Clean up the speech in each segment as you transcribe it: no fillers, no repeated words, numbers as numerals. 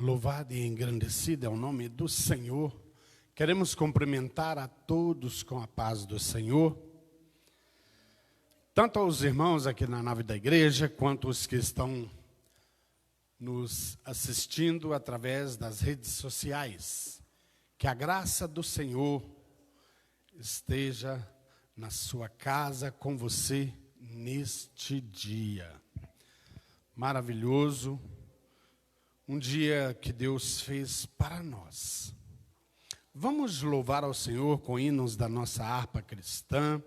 Louvado e engrandecido é o nome do Senhor. Queremos cumprimentar a todos com a paz do Senhor. Tanto aos irmãos aqui na nave da igreja, quanto os que estão nos assistindo através das redes sociais. Que a graça do Senhor esteja na sua casa com você neste dia. Maravilhoso. Um dia que Deus fez para nós. Vamos louvar ao Senhor com hinos da nossa harpa cristã.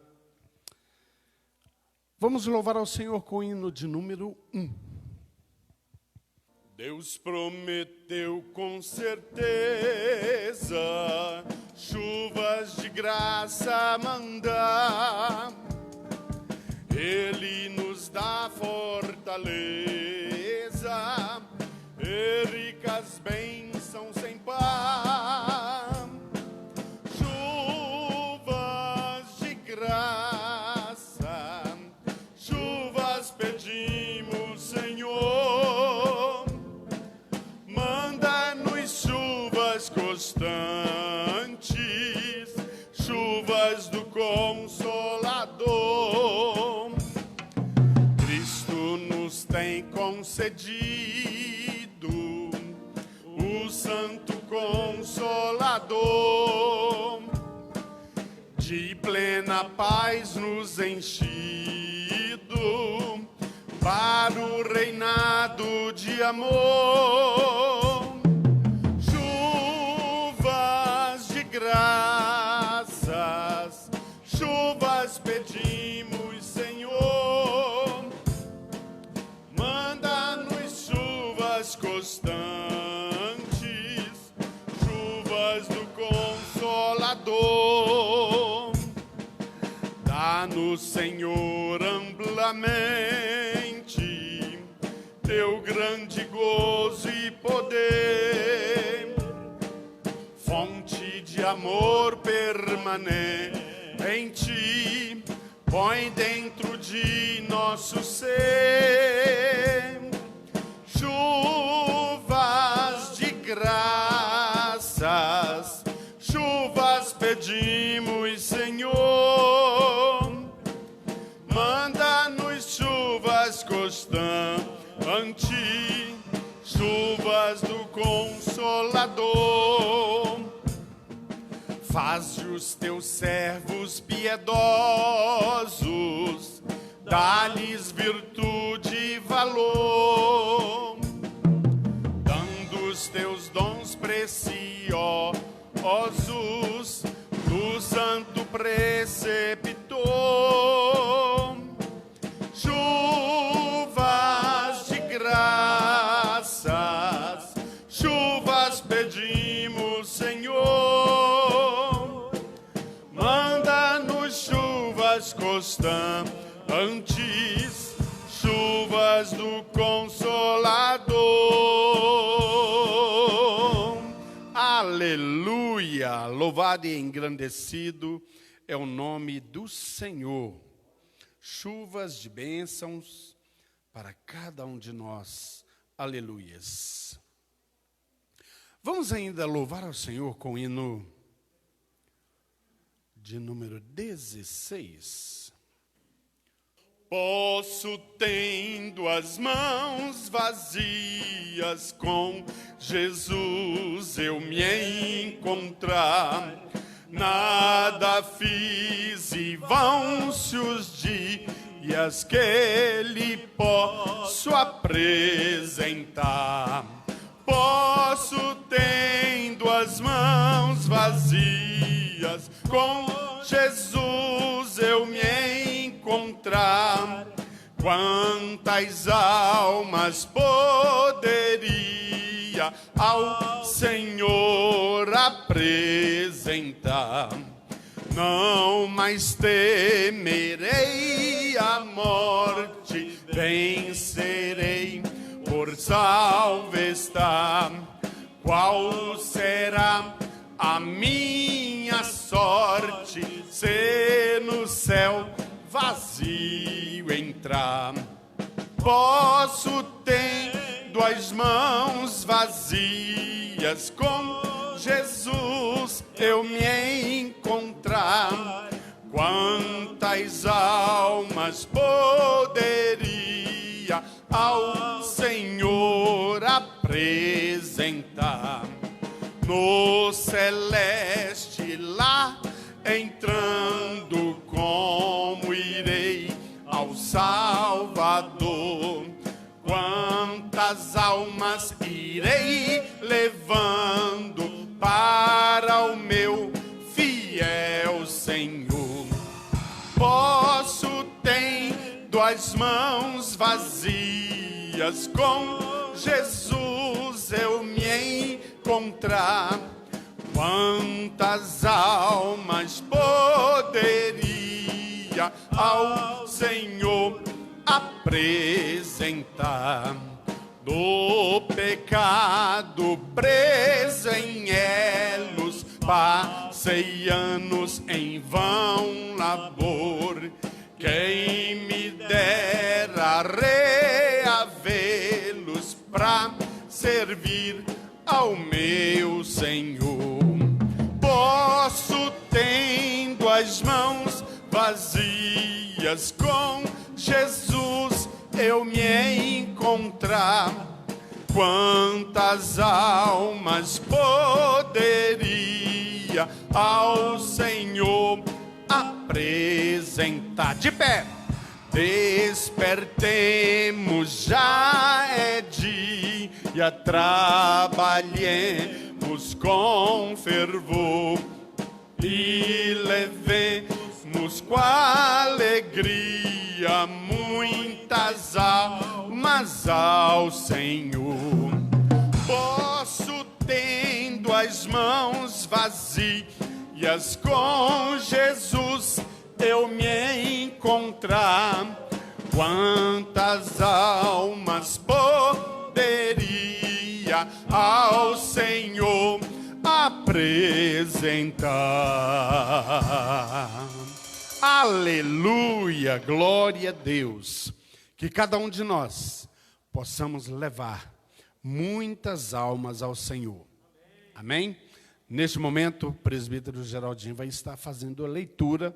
Vamos louvar ao Senhor com o hino de número 1. Deus prometeu com certeza chuvas de graça mandar. Ele nos dá fortaleza e ricas bênçãos sem par, chuvas de graça, chuvas pedimos, Senhor, manda-nos chuvas constantes, chuvas do Consolador. Cristo nos tem concedido o Santo Consolador, de plena paz nos enchido, para o reinado de amor. Chuvas de graças, chuvas pedimos, Senhor, manda-nos chuvas constantes, chuvas do Consolador. Dá-nos, Senhor, amplamente teu grande gozo e poder, fonte de amor permanente, põe dentro de nosso ser chuvas de graças, chuvas pedimos, Senhor, manda-nos chuvas constantes, chuvas do Consolador. Faze os teus servos piedosos, dá-lhes virtude e valor, dando os teus dons preciosos do santo preceptor. Chuvas de graças, chuvas pedimos, Senhor, manda-nos chuvas constantes, chuvas do Consolador. Aleluia! Louvado e engrandecido é o nome do Senhor. Chuvas de bênçãos para cada um de nós. Aleluias. Vamos ainda louvar ao Senhor com o hino de número 16. Posso, tendo as mãos vazias, com Jesus eu me encontrar. Nada fiz e vão-se os dias que lhe posso apresentar. Posso, tendo as mãos vazias, com Jesus eu me encontrar. Quantas almas poderia ao Senhor apresentar? Não mais temerei a morte, vencerei, por salvo está. Qual será a minha sorte, se no céu vazio entrar? Posso, tendo as mãos vazias, com Jesus eu me encontrar, quantas almas poderia ao Senhor apresentar? No celeste lá entrando, como irei ao Salvador? Quantas almas irei levando para o meu fiel Senhor? Posso, tendo as mãos vazias, com Jesus eu me encontrar, quantas almas poderia ao Senhor apresentar? Do pecado preso em elos, passei anos em vão labor. Quem me dera reavê-los pra servir ao meu Senhor. Posso, tendo as mãos vazias, com Jesus eu me encontrar, quantas almas poderia ao Senhor apresentar? De pé! Despertemos, já é dia, trabalhemos com fervor e levemos com alegria muitas almas ao Senhor. Posso, tendo as mãos vazias, com Jesus eu me encontrar, quantas almas poderia ao Senhor apresentar? Aleluia, glória a Deus. Que cada um de nós possamos levar muitas almas ao Senhor. Amém? Neste momento, o presbítero Geraldinho vai estar fazendo a leitura.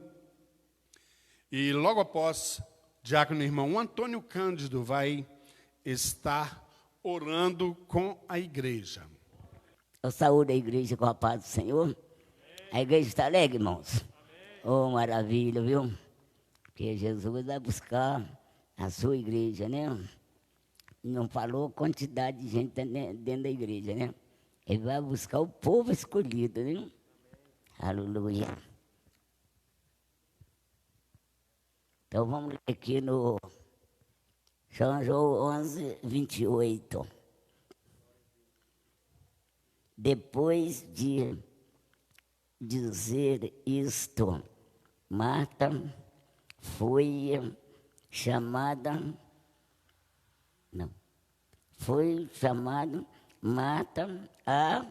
E logo após, o diácono irmão Antônio Cândido vai estar orando com a igreja. Eu saúdo a igreja com a paz do Senhor. A igreja está alegre, irmãos. Oh, maravilha, viu? Porque Jesus vai buscar a sua igreja, né? Não falou quantidade de gente dentro da igreja, né? Ele vai buscar o povo escolhido, né? Aleluia. Então vamos ler aqui no São João 11, 28. Depois de dizer isto, Marta foi chamada Marta, a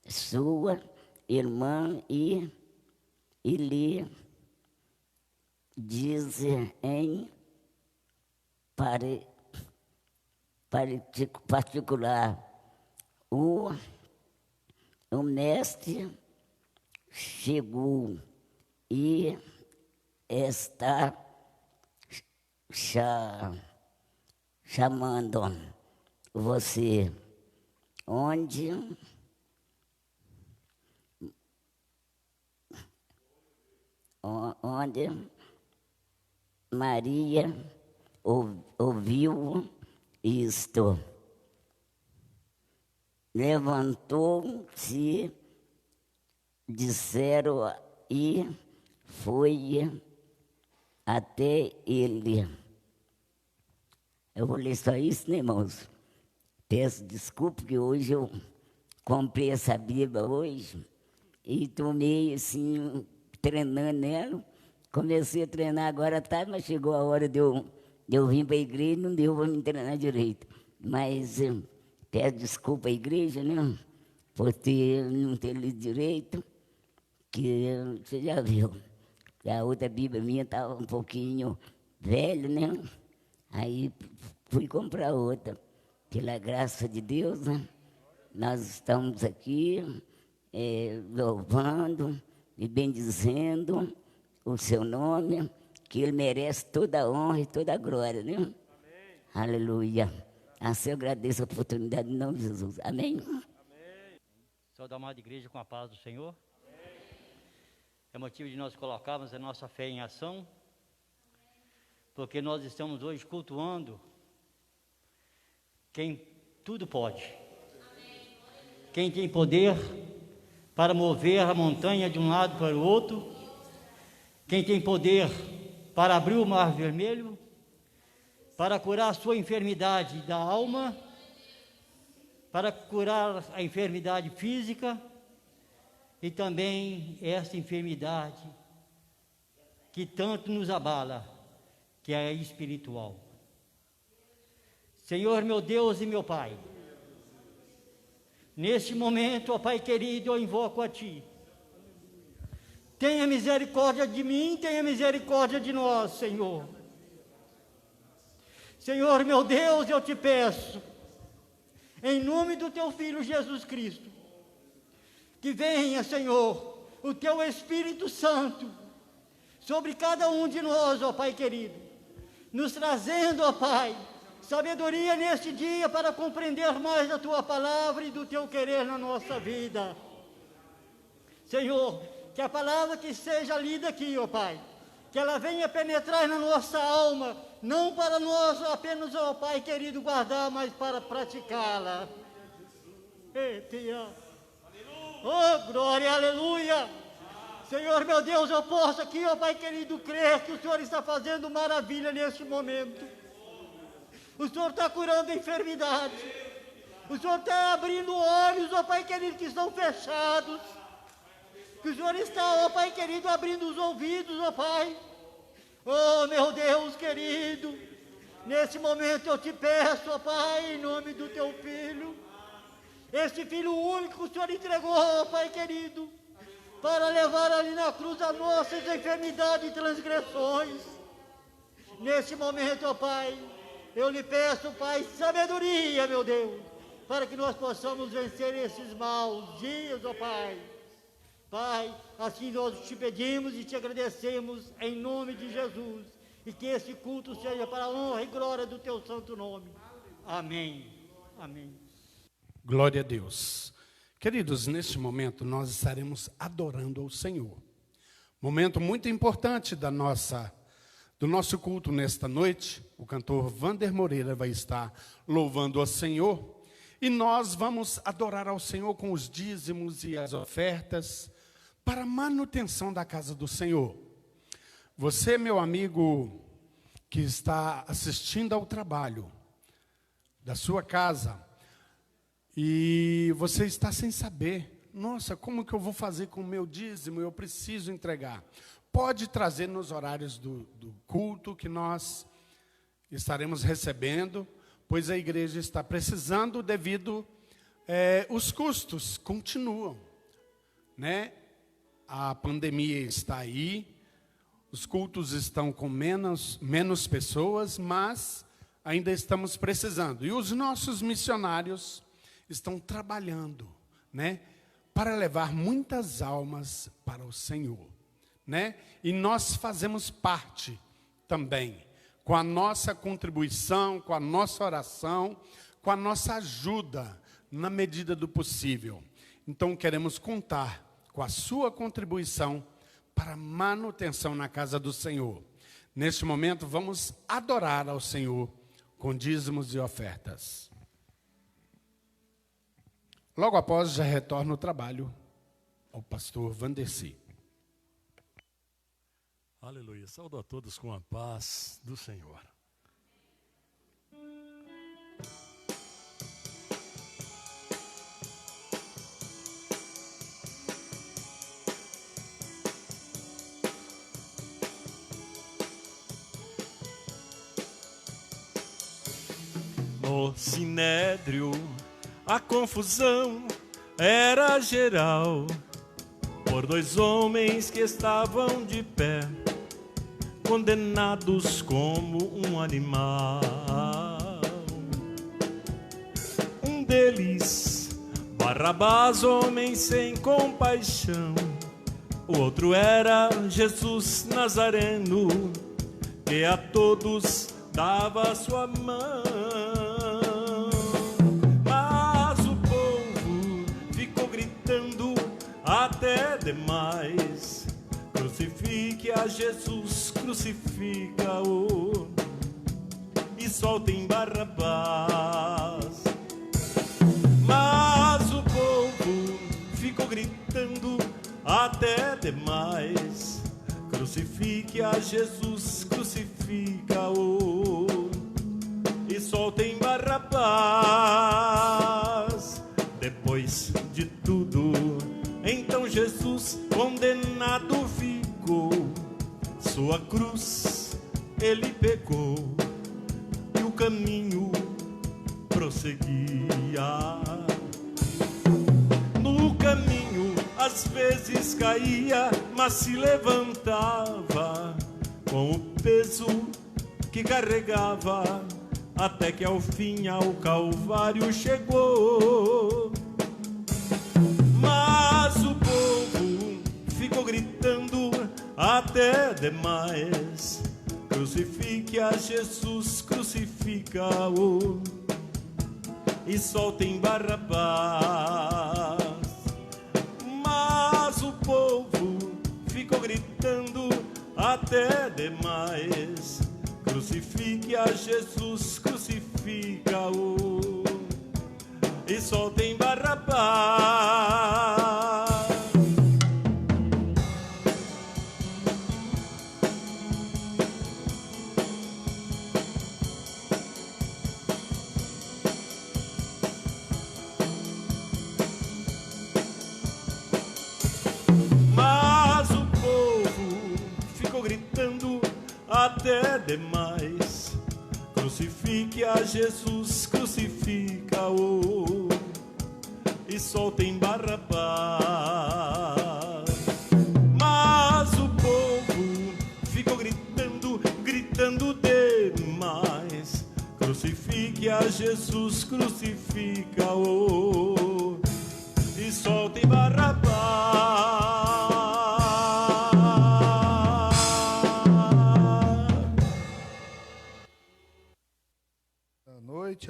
sua irmã, e lhe diz em particular: o mestre chegou e está chamando você. Onde Maria ouviu isto, levantou-se, disseram, e foi até ele. Eu vou ler só isso, né, irmãos? Peço desculpa que hoje eu comprei essa Bíblia hoje e tomei assim, treinando nela. Comecei a treinar agora à tarde, mas chegou a hora de eu vir para a igreja e não deu para me treinar direito. Mas peço desculpa à igreja, né? Por não ter lido direito, que você já viu. A outra Bíblia minha estava um pouquinho velha, né? Aí fui comprar outra. Pela graça de Deus, né? Nós estamos aqui louvando e bendizendo o seu nome, que ele merece toda a honra e toda a glória, né? Amém. Aleluia. Assim eu agradeço a oportunidade em nome de Jesus. Amém. Amém. Saúde a amada igreja com a paz do Senhor. Amém. É motivo de nós colocarmos a nossa fé em ação, porque nós estamos hoje cultuando quem tudo pode. Amém. Quem tem poder para mover a montanha de um lado para o outro, quem tem poder para abrir o mar vermelho, para curar a sua enfermidade da alma, para curar a enfermidade física e também essa enfermidade que tanto nos abala, que é a espiritual. Senhor, meu Deus e meu Pai, neste momento, ó Pai querido, eu invoco a Ti. Tenha misericórdia de mim, tenha misericórdia de nós, Senhor. Senhor, meu Deus, eu te peço, em nome do Teu Filho Jesus Cristo, que venha, Senhor, o Teu Espírito Santo sobre cada um de nós, ó Pai querido, nos trazendo, ó Pai, sabedoria neste dia para compreender mais da Tua palavra e do Teu querer na nossa vida. Senhor, que a palavra que seja lida aqui, ó Pai, que ela venha penetrar na nossa alma, não para nós apenas, ó Pai querido, guardar, mas para praticá-la. Oh, glória, aleluia! Senhor, meu Deus, eu posso aqui, ó Pai querido, crer que o Senhor está fazendo maravilha neste momento. O Senhor está curando a enfermidade. O Senhor está abrindo olhos, ó Pai querido, que estão fechados. Que o Senhor está, ó Pai querido, abrindo os ouvidos, ó Pai. Oh, meu Deus querido, nesse momento eu te peço, ó Pai, em nome do Teu Filho, este Filho único que o Senhor entregou, ó Pai querido, para levar ali na cruz as nossas enfermidades e transgressões. Nesse momento, ó Pai, eu lhe peço, Pai, sabedoria, meu Deus, para que nós possamos vencer esses maus dias, ó Pai. Pai, assim nós te pedimos e te agradecemos em nome de Jesus, e que esse culto seja para a honra e glória do Teu santo nome. Amém. Amém. Glória a Deus. Queridos, neste momento nós estaremos adorando ao Senhor. Momento muito importante do nosso culto nesta noite. O cantor Vander Moreira vai estar louvando ao Senhor. E nós vamos adorar ao Senhor com os dízimos e as ofertas para a manutenção da casa do Senhor. Você, meu amigo, que está assistindo ao trabalho da sua casa, e você está sem saber, nossa, como que eu vou fazer com o meu dízimo? Eu preciso entregar. Pode trazer nos horários do culto que nós estaremos recebendo, pois a igreja está precisando devido os custos continuam, né? A pandemia está aí, os cultos estão com menos pessoas, mas ainda estamos precisando. E os nossos missionários estão trabalhando, né, para levar muitas almas para o Senhor, né? E nós fazemos parte também, com a nossa contribuição, com a nossa oração, com a nossa ajuda, na medida do possível. Então queremos contar com a sua contribuição para a manutenção na casa do Senhor. Neste momento vamos adorar ao Senhor com dízimos e ofertas. Logo após já retorna o trabalho ao pastor Vandercy. Aleluia. Saúdo a todos com a paz do Senhor. No sinédrio, a confusão era geral, por dois homens que estavam de pé, condenados como um animal. deles, Barrabás, homem sem compaixão. O outro era Jesus Nazareno, que a todos dava sua mão. Mas o povo ficou gritando até demais: crucifique a Jesus, crucifica-o e soltem Barrabás. Mas o povo ficou gritando até demais: crucifique a Jesus, crucifica-o e soltem Barrabás. Depois de tudo, então Jesus condenado ficou, sua cruz ele pegou e o caminho prosseguia. No caminho às vezes caía, mas se levantava com o peso que carregava, até que ao fim ao Calvário chegou. Mas o povo ficou gritando até demais: crucifique a Jesus, crucifica-o e soltem Barrabás. Mas o povo ficou gritando até demais: crucifique a Jesus, crucifica-o e soltem Barrabás. Mas o povo ficou gritando até demais: crucifique a Jesus, crucifica-o e soltem Barrabás. Mas o povo ficou gritando, gritando demais: crucifique a Jesus, crucifica-o e soltem Barrabás.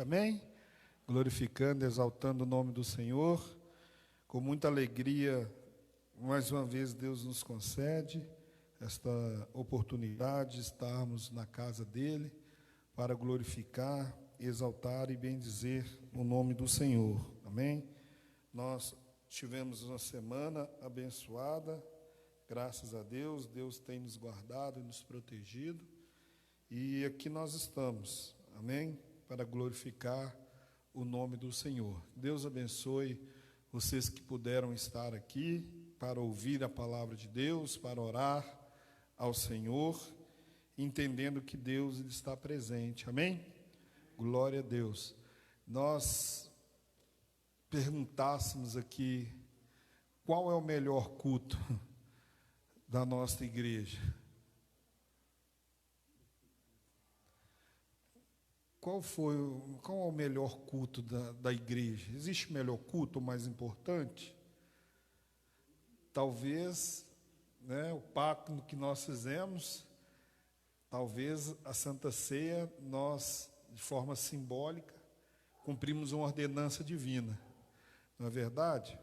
Amém? Glorificando, exaltando o nome do Senhor, com muita alegria, mais uma vez Deus nos concede esta oportunidade de estarmos na casa dEle, para glorificar, exaltar e bendizer o nome do Senhor, amém? Nós tivemos uma semana abençoada, graças a Deus, Deus tem nos guardado e nos protegido, e aqui nós estamos, amém? Para glorificar o nome do Senhor. Deus abençoe vocês que puderam estar aqui para ouvir a palavra de Deus, para orar ao Senhor, entendendo que Deus ele está presente. Amém? Glória a Deus. Nós perguntássemos aqui qual é o melhor culto da nossa igreja. Qual é o melhor culto da igreja? Existe melhor culto ou mais importante? Talvez, né, o pacto que nós fizemos, talvez a Santa Ceia, nós, de forma simbólica, cumprimos uma ordenança divina. Não é verdade?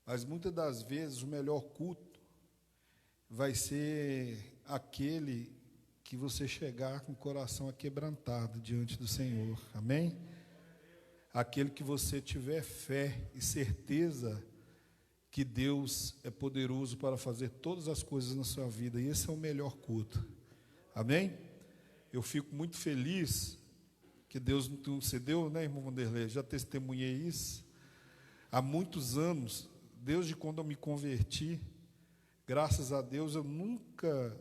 Mas muitas das vezes o melhor culto vai ser aquele que você chegar com o coração aquebrantado diante do Senhor, amém? Aquele que você tiver fé e certeza que Deus é poderoso para fazer todas as coisas na sua vida, e esse é o melhor culto, amém? Eu fico muito feliz que Deus nos concedeu, né, irmão Vanderlei? Já testemunhei isso há muitos anos, desde quando eu me converti. Graças a Deus eu nunca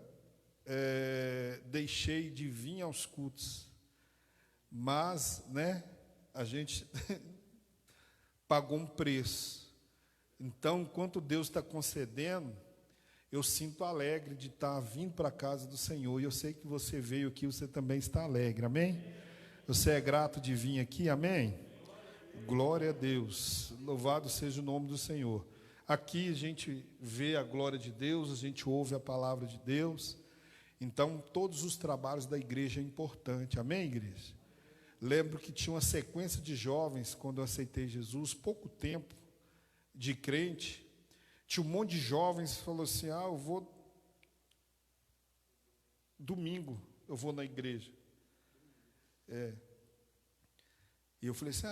deixei de vir aos cultos, mas, né, a gente pagou um preço. Então, enquanto Deus está concedendo, eu sinto alegre de estar vindo para a casa do Senhor, e eu sei que você veio aqui, você também está alegre, amém? Você é grato de vir aqui, amém? Glória a Deus. Louvado seja o nome do Senhor. Aqui a gente vê a glória de Deus, a gente ouve a palavra de Deus. Então, todos os trabalhos da igreja é importante. Amém, igreja? Lembro que tinha uma sequência de jovens quando eu aceitei Jesus, pouco tempo de crente. Tinha um monte de jovens que falou assim: eu vou domingo, eu vou na igreja. E eu falei assim: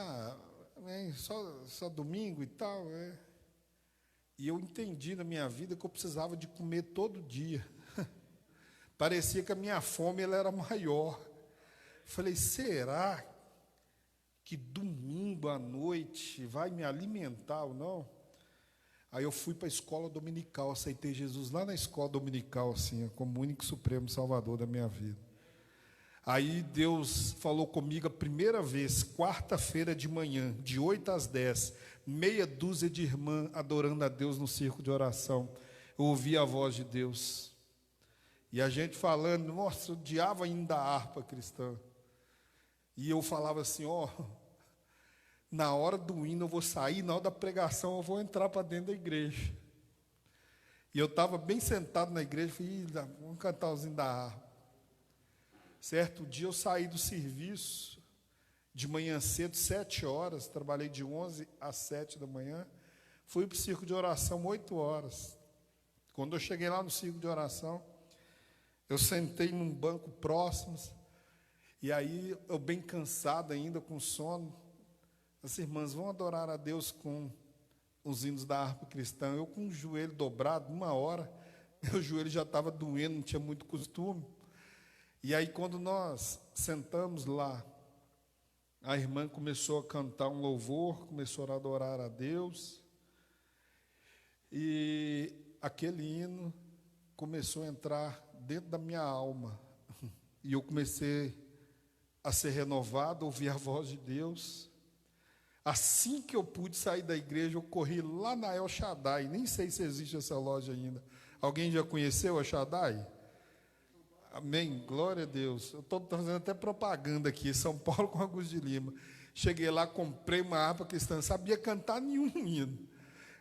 só domingo e tal. E eu entendi na minha vida que eu precisava de comer todo dia. Parecia que a minha fome ela era maior. Falei: será que domingo à noite vai me alimentar ou não? Aí eu fui para a escola dominical, aceitei Jesus lá na escola dominical, assim, como o único supremo salvador da minha vida. Aí Deus falou comigo a primeira vez, quarta-feira de manhã, de 8 às 10, meia dúzia de irmãs adorando a Deus no círculo de oração. Eu ouvi a voz de Deus. E a gente falando: nossa, eu odiava ainda a harpa cristã. E eu falava assim: na hora do hino eu vou sair, na hora da pregação eu vou entrar para dentro da igreja. E eu estava bem sentado na igreja, falei: vamos cantar os hinos da harpa. Certo dia eu saí do serviço, de manhã cedo, 7 horas, trabalhei de 11 às 7 da manhã, fui para o círculo de oração 8 horas. Quando eu cheguei lá no círculo de oração, eu sentei num banco próximo, e aí eu bem cansado ainda, com sono. As irmãs vão adorar a Deus com os hinos da harpa cristã. Eu com o joelho dobrado, 1 hora, meu joelho já estava doendo, não tinha muito costume. E aí quando nós sentamos lá, a irmã começou a cantar um louvor, começou a adorar a Deus, e aquele hino começou a entrar dentro da minha alma, e eu comecei a ser renovado, ouvir a voz de Deus. Assim que eu pude sair da igreja, eu corri lá na El Shaddai, nem sei se existe essa loja ainda. Alguém já conheceu a Shaddai? Amém, glória a Deus. Eu estou fazendo até propaganda aqui, São Paulo com Augusto de Lima. Cheguei lá, comprei uma harpa cristã, não sabia cantar nenhum hino.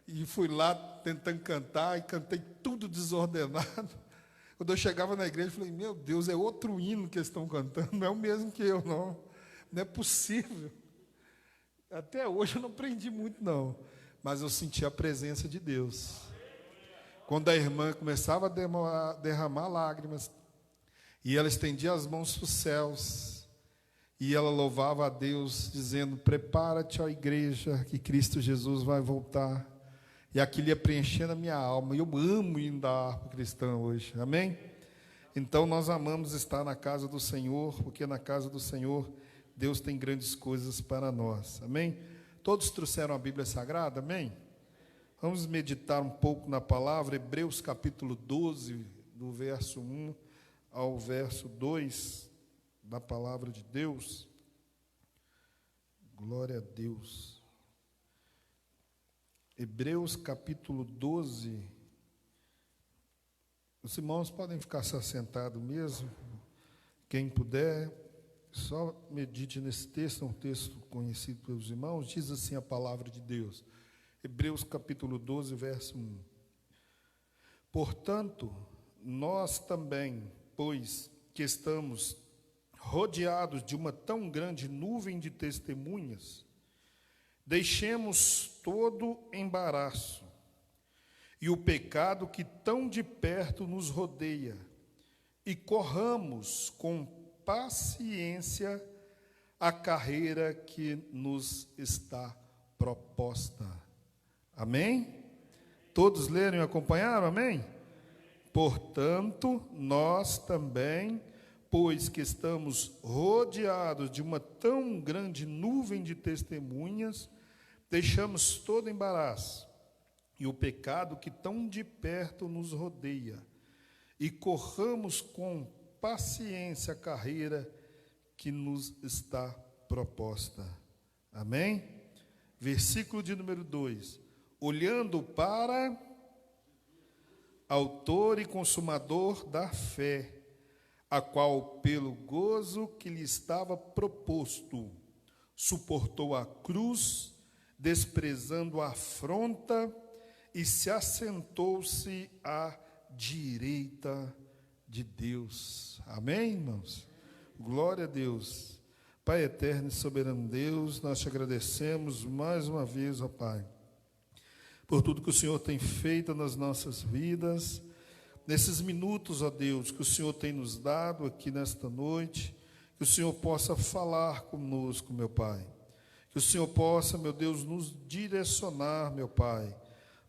E fui lá tentando cantar, e cantei tudo desordenado. Quando eu chegava na igreja, eu falei: meu Deus, é outro hino que eles estão cantando, não é o mesmo que eu, não. Não é possível. Até hoje eu não aprendi muito, não. Mas eu senti a presença de Deus. Quando a irmã começava a derramar lágrimas, e ela estendia as mãos para os céus, e ela louvava a Deus, dizendo: prepara-te, ó igreja, que Cristo Jesus vai voltar. E aquilo ia preenchendo a minha alma. E eu amo ir da harpa cristã hoje, amém? Então nós amamos estar na casa do Senhor, porque na casa do Senhor Deus tem grandes coisas para nós, amém? Todos trouxeram a Bíblia Sagrada, amém? Vamos meditar um pouco na palavra, Hebreus capítulo 12, do verso 1 ao verso 2 da palavra de Deus. Glória a Deus. Hebreus capítulo 12. Os irmãos podem ficar se assentados mesmo, quem puder, só medite nesse texto, é um texto conhecido pelos irmãos. Diz assim a palavra de Deus, Hebreus capítulo 12, verso 1. Portanto, nós também, pois que estamos rodeados de uma tão grande nuvem de testemunhas, deixemos todo embaraço e o pecado que tão de perto nos rodeia, e corramos com paciência a carreira que nos está proposta. Amém? Todos leram e acompanharam, amém? Portanto, nós também, pois que estamos rodeados de uma tão grande nuvem de testemunhas, deixamos todo embaraço e o pecado que tão de perto nos rodeia, e corramos com paciência a carreira que nos está proposta. Amém? Versículo de número 2. Olhando para autor e consumador da fé, a qual, pelo gozo que lhe estava proposto, suportou a cruz, desprezando a afronta, e se assentou-se à direita de Deus. Amém, irmãos? Glória a Deus. Pai eterno e soberano Deus, nós te agradecemos mais uma vez, ó Pai, por tudo que o Senhor tem feito nas nossas vidas, nesses minutos, ó Deus, que o Senhor tem nos dado aqui nesta noite, que o Senhor possa falar conosco, meu Pai, que o Senhor possa, meu Deus, nos direcionar, meu Pai,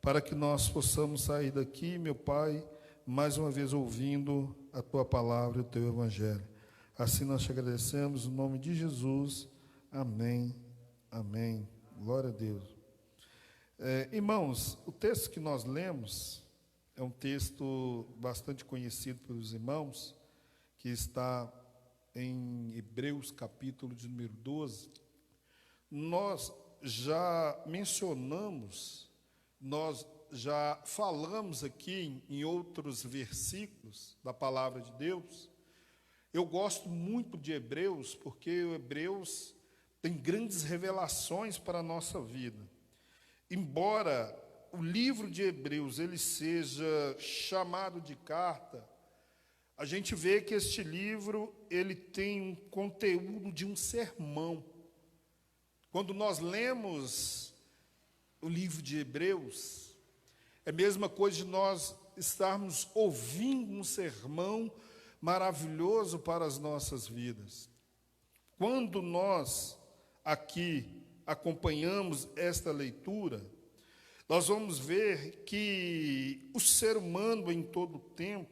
para que nós possamos sair daqui, meu Pai, mais uma vez ouvindo a Tua palavra e o Teu Evangelho. Assim nós te agradecemos, no nome de Jesus. Amém, amém. Glória a Deus. Irmãos, o texto que nós lemos é um texto bastante conhecido pelos irmãos, que está em Hebreus, capítulo de número 12. Nós já mencionamos, nós já falamos aqui em outros versículos da palavra de Deus. Eu gosto muito de Hebreus, porque o Hebreus tem grandes revelações para a nossa vida. Embora o livro de Hebreus ele seja chamado de carta, a gente vê que este livro ele tem um conteúdo de um sermão. Quando nós lemos o livro de Hebreus, é a mesma coisa de nós estarmos ouvindo um sermão maravilhoso para as nossas vidas. Quando nós aqui acompanhamos esta leitura, nós vamos ver que o ser humano em todo o tempo,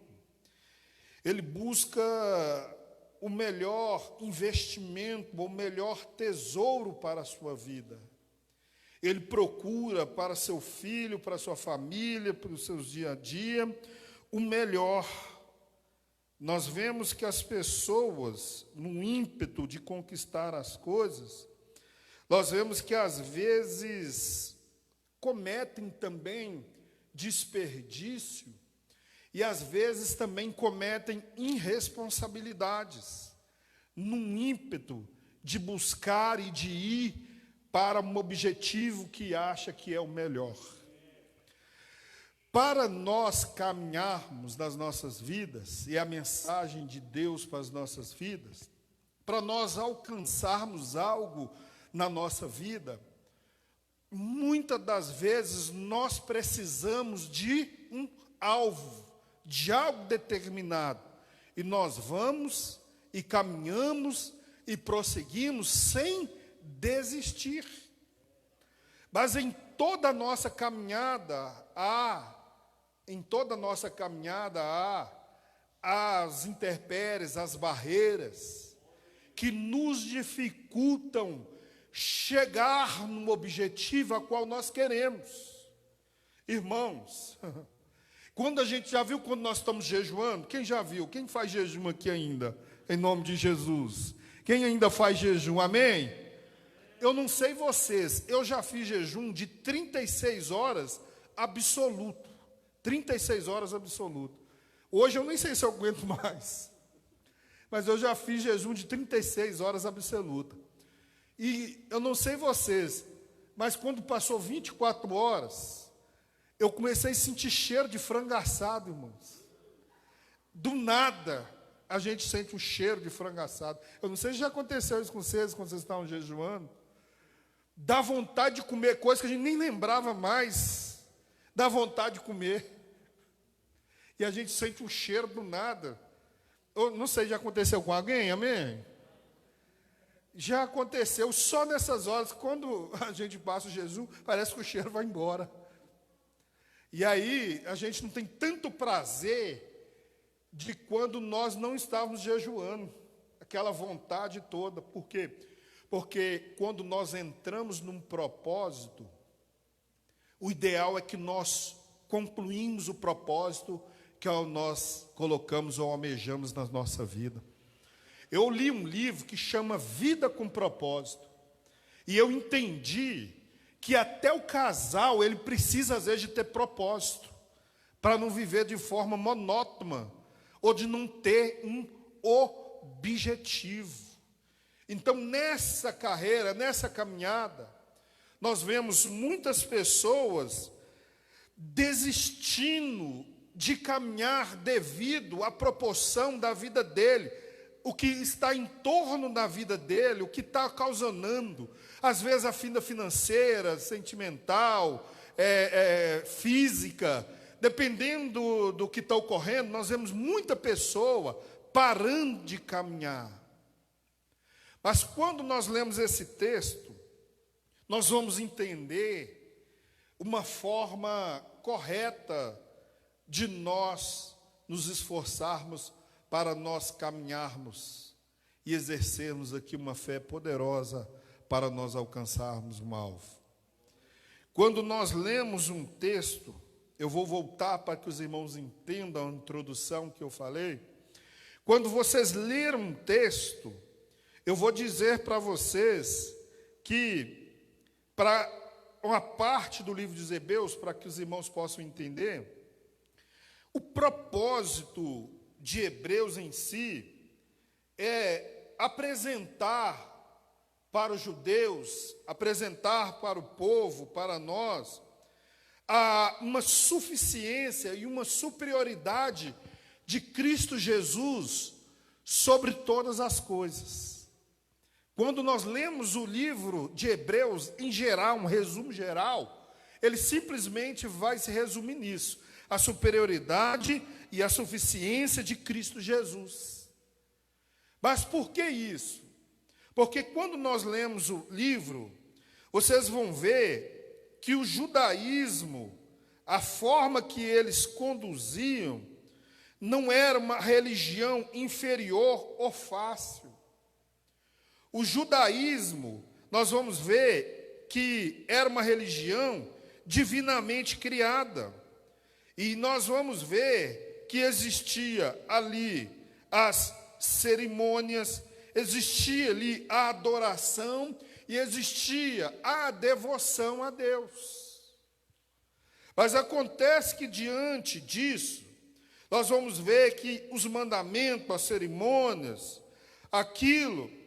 ele busca o melhor investimento, o melhor tesouro para a sua vida. Ele procura para seu filho, para sua família, para os seus dia a dia, o melhor. Nós vemos que as pessoas, no ímpeto de conquistar as coisas, nós vemos que às vezes cometem também desperdício e às vezes também cometem irresponsabilidades, num ímpeto de buscar e de ir para um objetivo que acha que é o melhor. Para nós caminharmos nas nossas vidas, e a mensagem de Deus para as nossas vidas, para nós alcançarmos algo na nossa vida, muitas das vezes nós precisamos de um alvo, de algo determinado, e nós vamos e caminhamos e prosseguimos sem desistir. Mas em toda a nossa caminhada há as intempéries, as barreiras que nos dificultam chegar no objetivo a qual nós queremos. Irmãos, quando a gente já viu quando nós estamos jejuando, quem já viu? Quem faz jejum aqui ainda? Em nome de Jesus. Quem ainda faz jejum? Amém? Eu não sei vocês, eu já fiz jejum de 36 horas absoluto. 36 horas absoluto. Hoje eu nem sei se eu aguento mais. Mas eu já fiz jejum de 36 horas absoluta. E eu não sei vocês, mas quando passou 24 horas, eu comecei a sentir cheiro de frango assado, irmãos. Do nada, a gente sente um cheiro de frango assado. Eu não sei se já aconteceu isso com vocês, quando vocês estavam jejuando. Dá vontade de comer coisas que a gente nem lembrava mais. Dá vontade de comer. E a gente sente um cheiro do nada. Eu não sei, já aconteceu com alguém? Amém? Já aconteceu. Só nessas horas, quando a gente passa o jejum, parece que o cheiro vai embora. E aí, a gente não tem tanto prazer de quando nós não estávamos jejuando. Aquela vontade toda. Por quê? Porque quando nós entramos num propósito, o ideal é que nós concluímos o propósito que nós colocamos ou almejamos na nossa vida. Eu li um livro que chama Vida com Propósito. E eu entendi que até o casal, ele precisa às vezes de ter propósito, para não viver de forma monótona, ou de não ter um objetivo. Então, nessa carreira, nessa caminhada, nós vemos muitas pessoas desistindo de caminhar devido à proporção da vida dele, o que está em torno da vida dele, o que está ocasionando, às vezes a vida financeira, sentimental, física, dependendo do que está ocorrendo, nós vemos muita pessoa parando de caminhar. Mas quando nós lemos esse texto, nós vamos entender uma forma correta de nós nos esforçarmos para nós caminharmos e exercermos aqui uma fé poderosa para nós alcançarmos um alvo. Quando nós lemos um texto, eu vou voltar para que os irmãos entendam a introdução que eu falei. Quando vocês leram um texto, eu vou dizer para vocês que, para uma parte do livro de Hebreus, para que os irmãos possam entender, o propósito de Hebreus em si é apresentar para os judeus, apresentar para o povo, para nós, uma suficiência e uma superioridade de Cristo Jesus sobre todas as coisas. Quando nós lemos o livro de Hebreus, em geral, um resumo geral, ele simplesmente vai se resumir nisso: a superioridade e a suficiência de Cristo Jesus. Mas por que isso? Porque quando nós lemos o livro, vocês vão ver que o judaísmo, a forma que eles conduziam, não era uma religião inferior ou fácil. O judaísmo, nós vamos ver que era uma religião divinamente criada. E nós vamos ver que existia ali as cerimônias, existia ali a adoração e existia a devoção a Deus. Mas acontece que diante disso, nós vamos ver que os mandamentos, as cerimônias, aquilo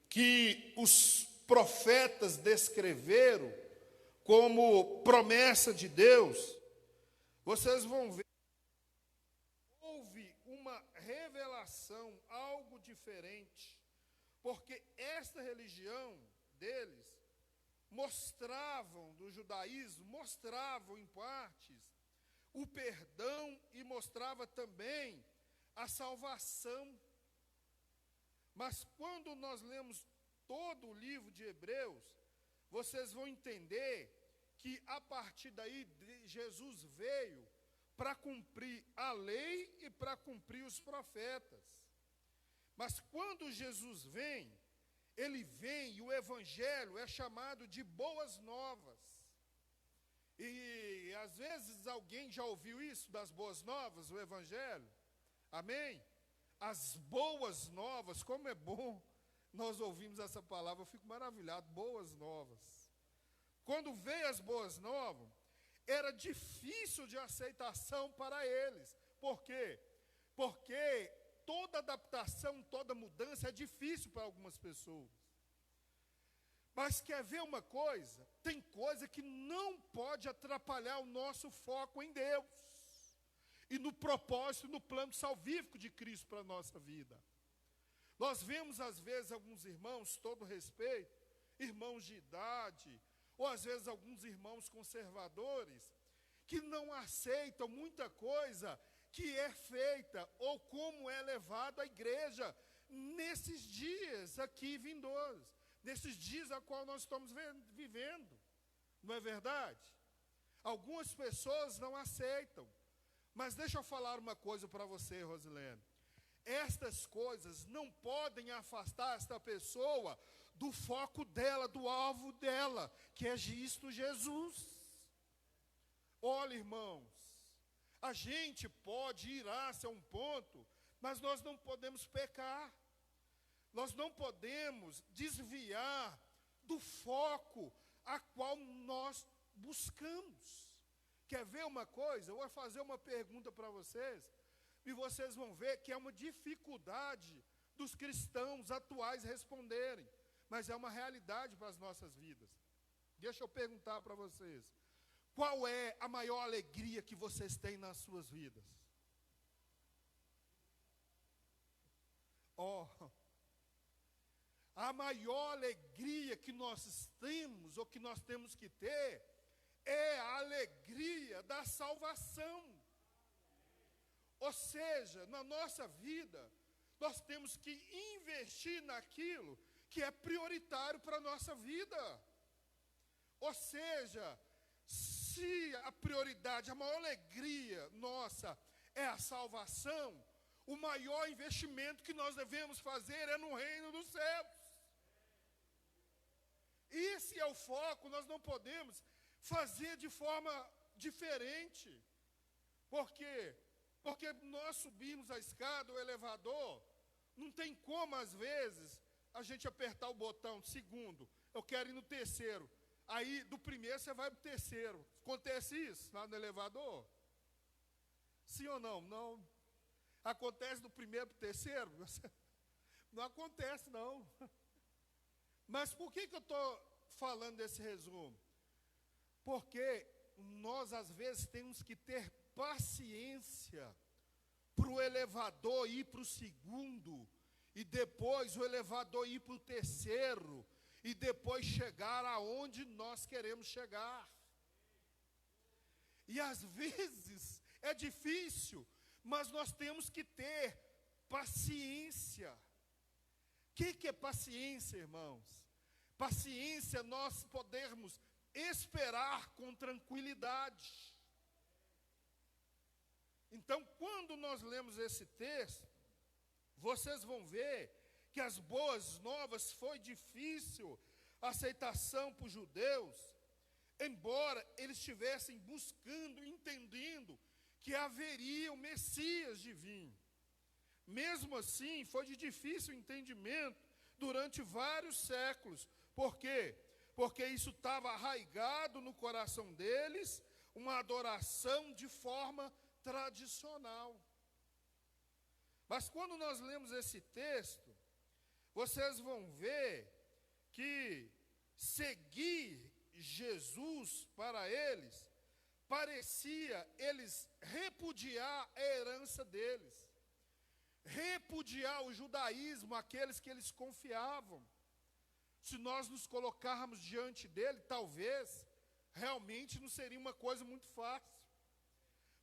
que os profetas descreveram como promessa de Deus, vocês vão ver, houve uma revelação, algo diferente, porque esta religião deles mostravam, do judaísmo, mostravam em partes o perdão e mostrava também a salvação. Mas quando nós lemos todo o livro de Hebreus, vocês vão entender que a partir daí Jesus veio para cumprir a lei e para cumprir os profetas. Mas quando Jesus vem, ele vem e o evangelho é chamado de boas novas. E às vezes alguém já ouviu isso das boas novas, o evangelho? Amém? As boas novas, como é bom nós ouvimos essa palavra, eu fico maravilhado, boas novas. Quando veio as boas novas, era difícil de aceitação para eles. Por quê? Porque toda adaptação, toda mudança é difícil para algumas pessoas. Mas quer ver uma coisa? Tem coisa que não pode atrapalhar o nosso foco em Deus e no propósito, no plano salvífico de Cristo para a nossa vida. Nós vemos às vezes alguns irmãos, todo respeito, irmãos de idade, ou às vezes alguns irmãos conservadores, que não aceitam muita coisa que é feita, ou como é levado à igreja, nesses dias aqui vindouros, nesses dias a qual nós estamos vivendo, não é verdade? Algumas pessoas não aceitam, mas deixa eu falar uma coisa para você, Rosilene. Estas coisas não podem afastar esta pessoa do foco dela, do alvo dela, que é Cristo Jesus. Olha, irmãos, a gente pode ir a um ponto, mas nós não podemos pecar. Nós não podemos desviar do foco a qual nós buscamos. Quer ver uma coisa? Eu vou fazer uma pergunta para vocês, e vocês vão ver que é uma dificuldade dos cristãos atuais responderem, mas é uma realidade para as nossas vidas. Deixa eu perguntar para vocês, qual é a maior alegria que vocês têm nas suas vidas? A maior alegria que nós temos, ou que nós temos que ter, é a alegria da salvação. Ou seja, na nossa vida, nós temos que investir naquilo que é prioritário para a nossa vida. Ou seja, se a prioridade, a maior alegria nossa é a salvação, o maior investimento que nós devemos fazer é no reino dos céus. Esse é o foco, nós não podemos fazer de forma diferente. Por quê? Porque nós subimos a escada, o elevador, não tem como, às vezes, a gente apertar o botão, segundo, eu quero ir no terceiro. Aí, do primeiro, você vai para o terceiro. Acontece isso lá no elevador? Sim ou não? Não. Acontece do primeiro para o terceiro? Não acontece, não. Mas por que eu estou falando desse resumo? Porque nós, às vezes, temos que ter paciência para o elevador ir para o segundo, e depois o elevador ir para o terceiro, e depois chegar aonde nós queremos chegar. E às vezes é difícil, mas nós temos que ter paciência. O que é paciência, irmãos? Paciência, nós podermos esperar com tranquilidade. Então, quando nós lemos esse texto, vocês vão ver que as boas novas foi difícil a aceitação para os judeus, embora eles estivessem buscando, entendendo que haveria o Messias divino. Mesmo assim, foi de difícil entendimento durante vários séculos. Por quê? Porque isso estava arraigado no coração deles, uma adoração de forma tradicional. Mas quando nós lemos esse texto, vocês vão ver que seguir Jesus para eles, parecia eles repudiar a herança deles, repudiar o judaísmo, aqueles que eles confiavam. Se nós nos colocarmos diante dele, talvez, realmente não seria uma coisa muito fácil.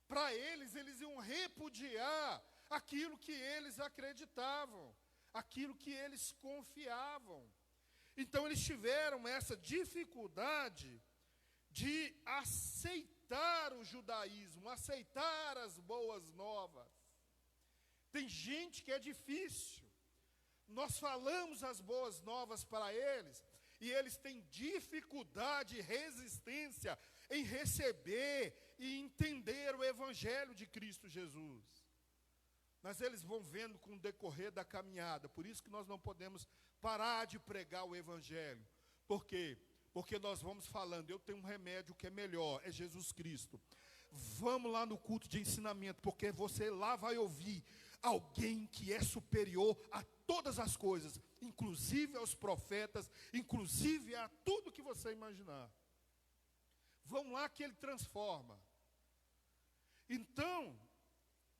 Para eles, eles iam repudiar aquilo que eles acreditavam, aquilo que eles confiavam. Então eles tiveram essa dificuldade de aceitar o judaísmo, aceitar as boas novas. Tem gente que é difícil. Nós falamos as boas novas para eles, e eles têm dificuldade e resistência em receber e entender o evangelho de Cristo Jesus. Mas eles vão vendo com o decorrer da caminhada. Por isso que nós não podemos parar de pregar o evangelho. Por quê? Porque nós vamos falando, eu tenho um remédio que é melhor, é Jesus Cristo. Vamos lá no culto de ensinamento, porque você lá vai ouvir alguém que é superior a todas as coisas, inclusive aos profetas, inclusive a tudo que você imaginar. Vamos lá que ele transforma. Então,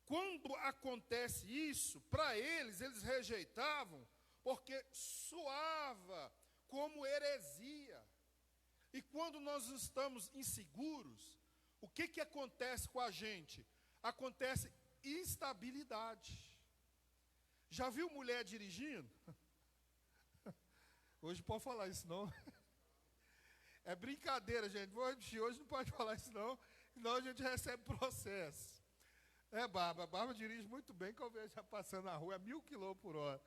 quando acontece isso, para eles rejeitavam, porque soava como heresia. E quando nós estamos inseguros, o que acontece com a gente? Acontece instabilidade. Já viu mulher dirigindo? Hoje pode falar isso não. É brincadeira, gente. Hoje não pode falar isso não, senão a gente recebe processo. Bárbara. Bárbara dirige muito bem, que eu vejo já passando na rua a 1000 km/h.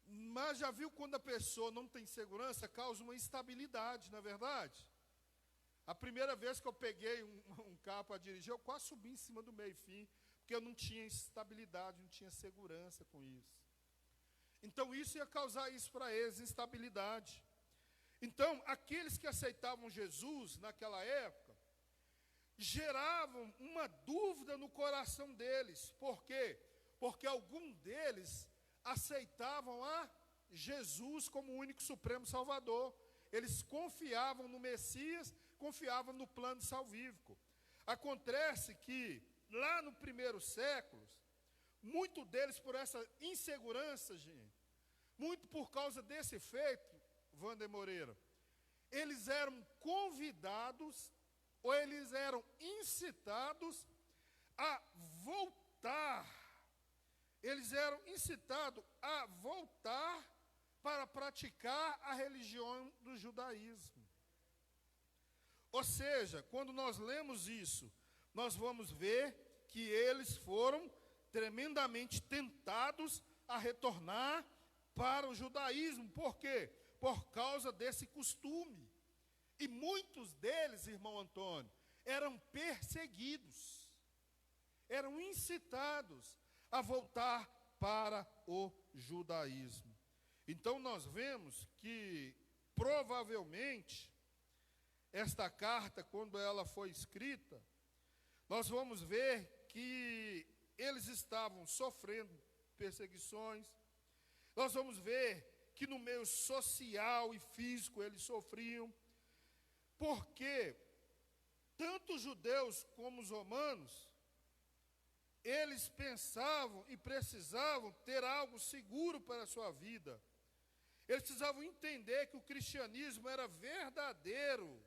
Mas já viu quando a pessoa não tem segurança, causa uma instabilidade, não é verdade? A primeira vez que eu peguei um carro para dirigir, eu quase subi em cima do meio-fim, porque eu não tinha estabilidade, não tinha segurança com isso. Então isso ia causar isso para eles, instabilidade. Então, aqueles que aceitavam Jesus naquela época, geravam uma dúvida no coração deles. Por quê? Porque alguns deles aceitavam a Jesus como o único supremo Salvador. Eles confiavam no Messias, confiavam no plano salvífico. Acontece que, lá no primeiro século, muito deles por essa insegurança, gente, muito por causa desse feito, Wander Moreira, eles eram convidados, ou eles eram incitados a voltar. Eles eram incitados a voltar para praticar a religião do judaísmo. Ou seja, quando nós lemos isso, nós vamos ver que eles foram tremendamente tentados a retornar para o judaísmo. Por quê? Por causa desse costume. E muitos deles, irmão Antônio, eram perseguidos, eram incitados a voltar para o judaísmo. Então nós vemos que, provavelmente, esta carta, quando ela foi escrita, nós vamos ver que eles estavam sofrendo perseguições. Nós vamos ver que no meio social e físico eles sofriam, porque tanto os judeus como os romanos, eles pensavam e precisavam ter algo seguro para a sua vida. Eles precisavam entender que o cristianismo era verdadeiro.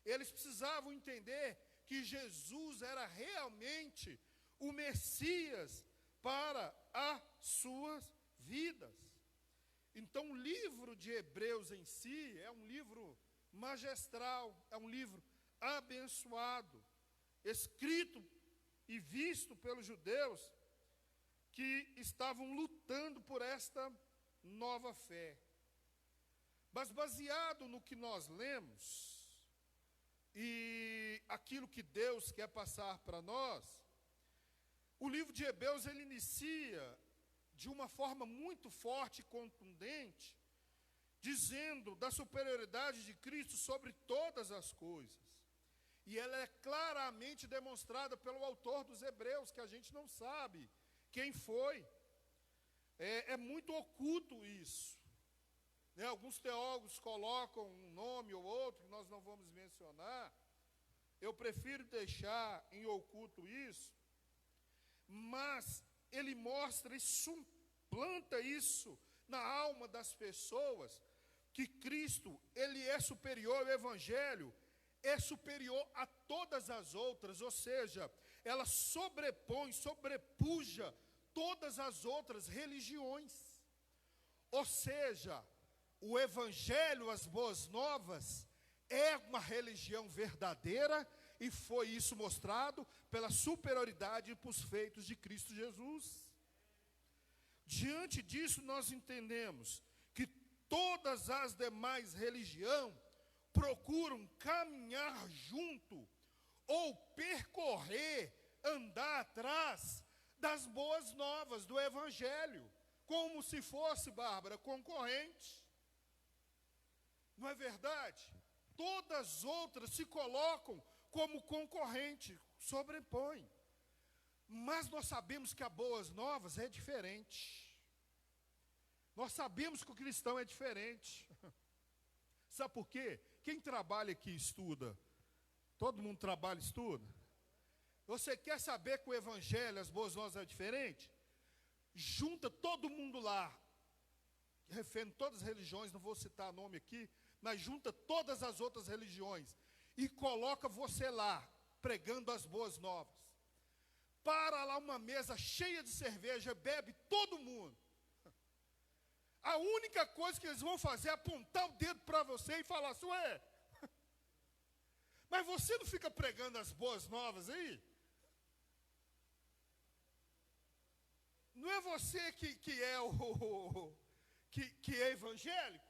Eles precisavam entender que Jesus era realmente o Messias para as suas vidas. Então, o livro de Hebreus em si é um livro magistral, é um livro abençoado, escrito e visto pelos judeus que estavam lutando por esta nova fé. Mas baseado no que nós lemos e aquilo que Deus quer passar para nós, o livro de Hebreus ele inicia de uma forma muito forte e contundente, dizendo da superioridade de Cristo sobre todas as coisas. E ela é claramente demonstrada pelo autor dos Hebreus, que a gente não sabe quem foi. É muito oculto isso. Né? Alguns teólogos colocam um nome ou outro, que nós não vamos mencionar. Eu prefiro deixar em oculto isso, mas ele mostra e suplanta isso na alma das pessoas, que Cristo, ele é superior, o Evangelho é superior a todas as outras, ou seja, ela sobrepuja todas as outras religiões. Ou seja, o Evangelho, as boas novas, é uma religião verdadeira, e foi isso mostrado pela superioridade e pelos feitos de Cristo Jesus. Diante disso, nós entendemos que todas as demais religiões procuram caminhar junto, ou percorrer, andar atrás das boas novas do Evangelho, como se fosse, Bárbara, concorrente. Não é verdade? Todas as outras se colocam como concorrente, sobrepõem. Mas nós sabemos que a boas novas é diferente. Nós sabemos que o cristão é diferente. Sabe por quê? Quem trabalha aqui estuda. Todo mundo trabalha e estuda. Você quer saber que o Evangelho, as boas novas é diferente? Junta todo mundo lá, refere todas as religiões, não vou citar nome aqui, mas junta todas as outras religiões e coloca você lá, pregando as boas novas. Para lá uma mesa cheia de cerveja, bebe todo mundo. A única coisa que eles vão fazer é apontar o dedo para você e falar assim, ué, mas você não fica pregando as boas novas aí? Não é você que é que é evangélico?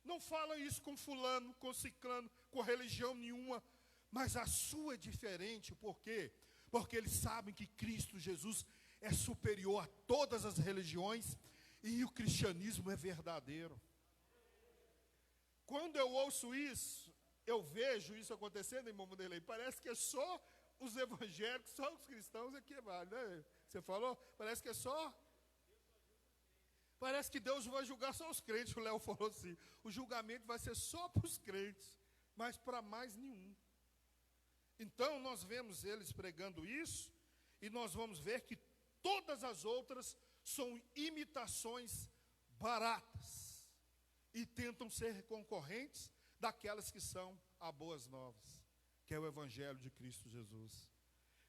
Não fala isso com fulano, com ciclano, com religião nenhuma, mas a sua é diferente. Por quê? Porque eles sabem que Cristo Jesus é superior a todas as religiões e o cristianismo é verdadeiro. Quando eu ouço isso, eu vejo isso acontecendo, irmão Vanderlei, parece que é só os evangélicos, só os cristãos é que vale, né? Você falou? Parece que é só... Parece que Deus vai julgar só os crentes, o Léo falou assim. O julgamento vai ser só para os crentes, mas para mais nenhum. Então, nós vemos eles pregando isso, e nós vamos ver que todas as outras são imitações baratas, e tentam ser concorrentes daquelas que são as boas novas, que é o Evangelho de Cristo Jesus.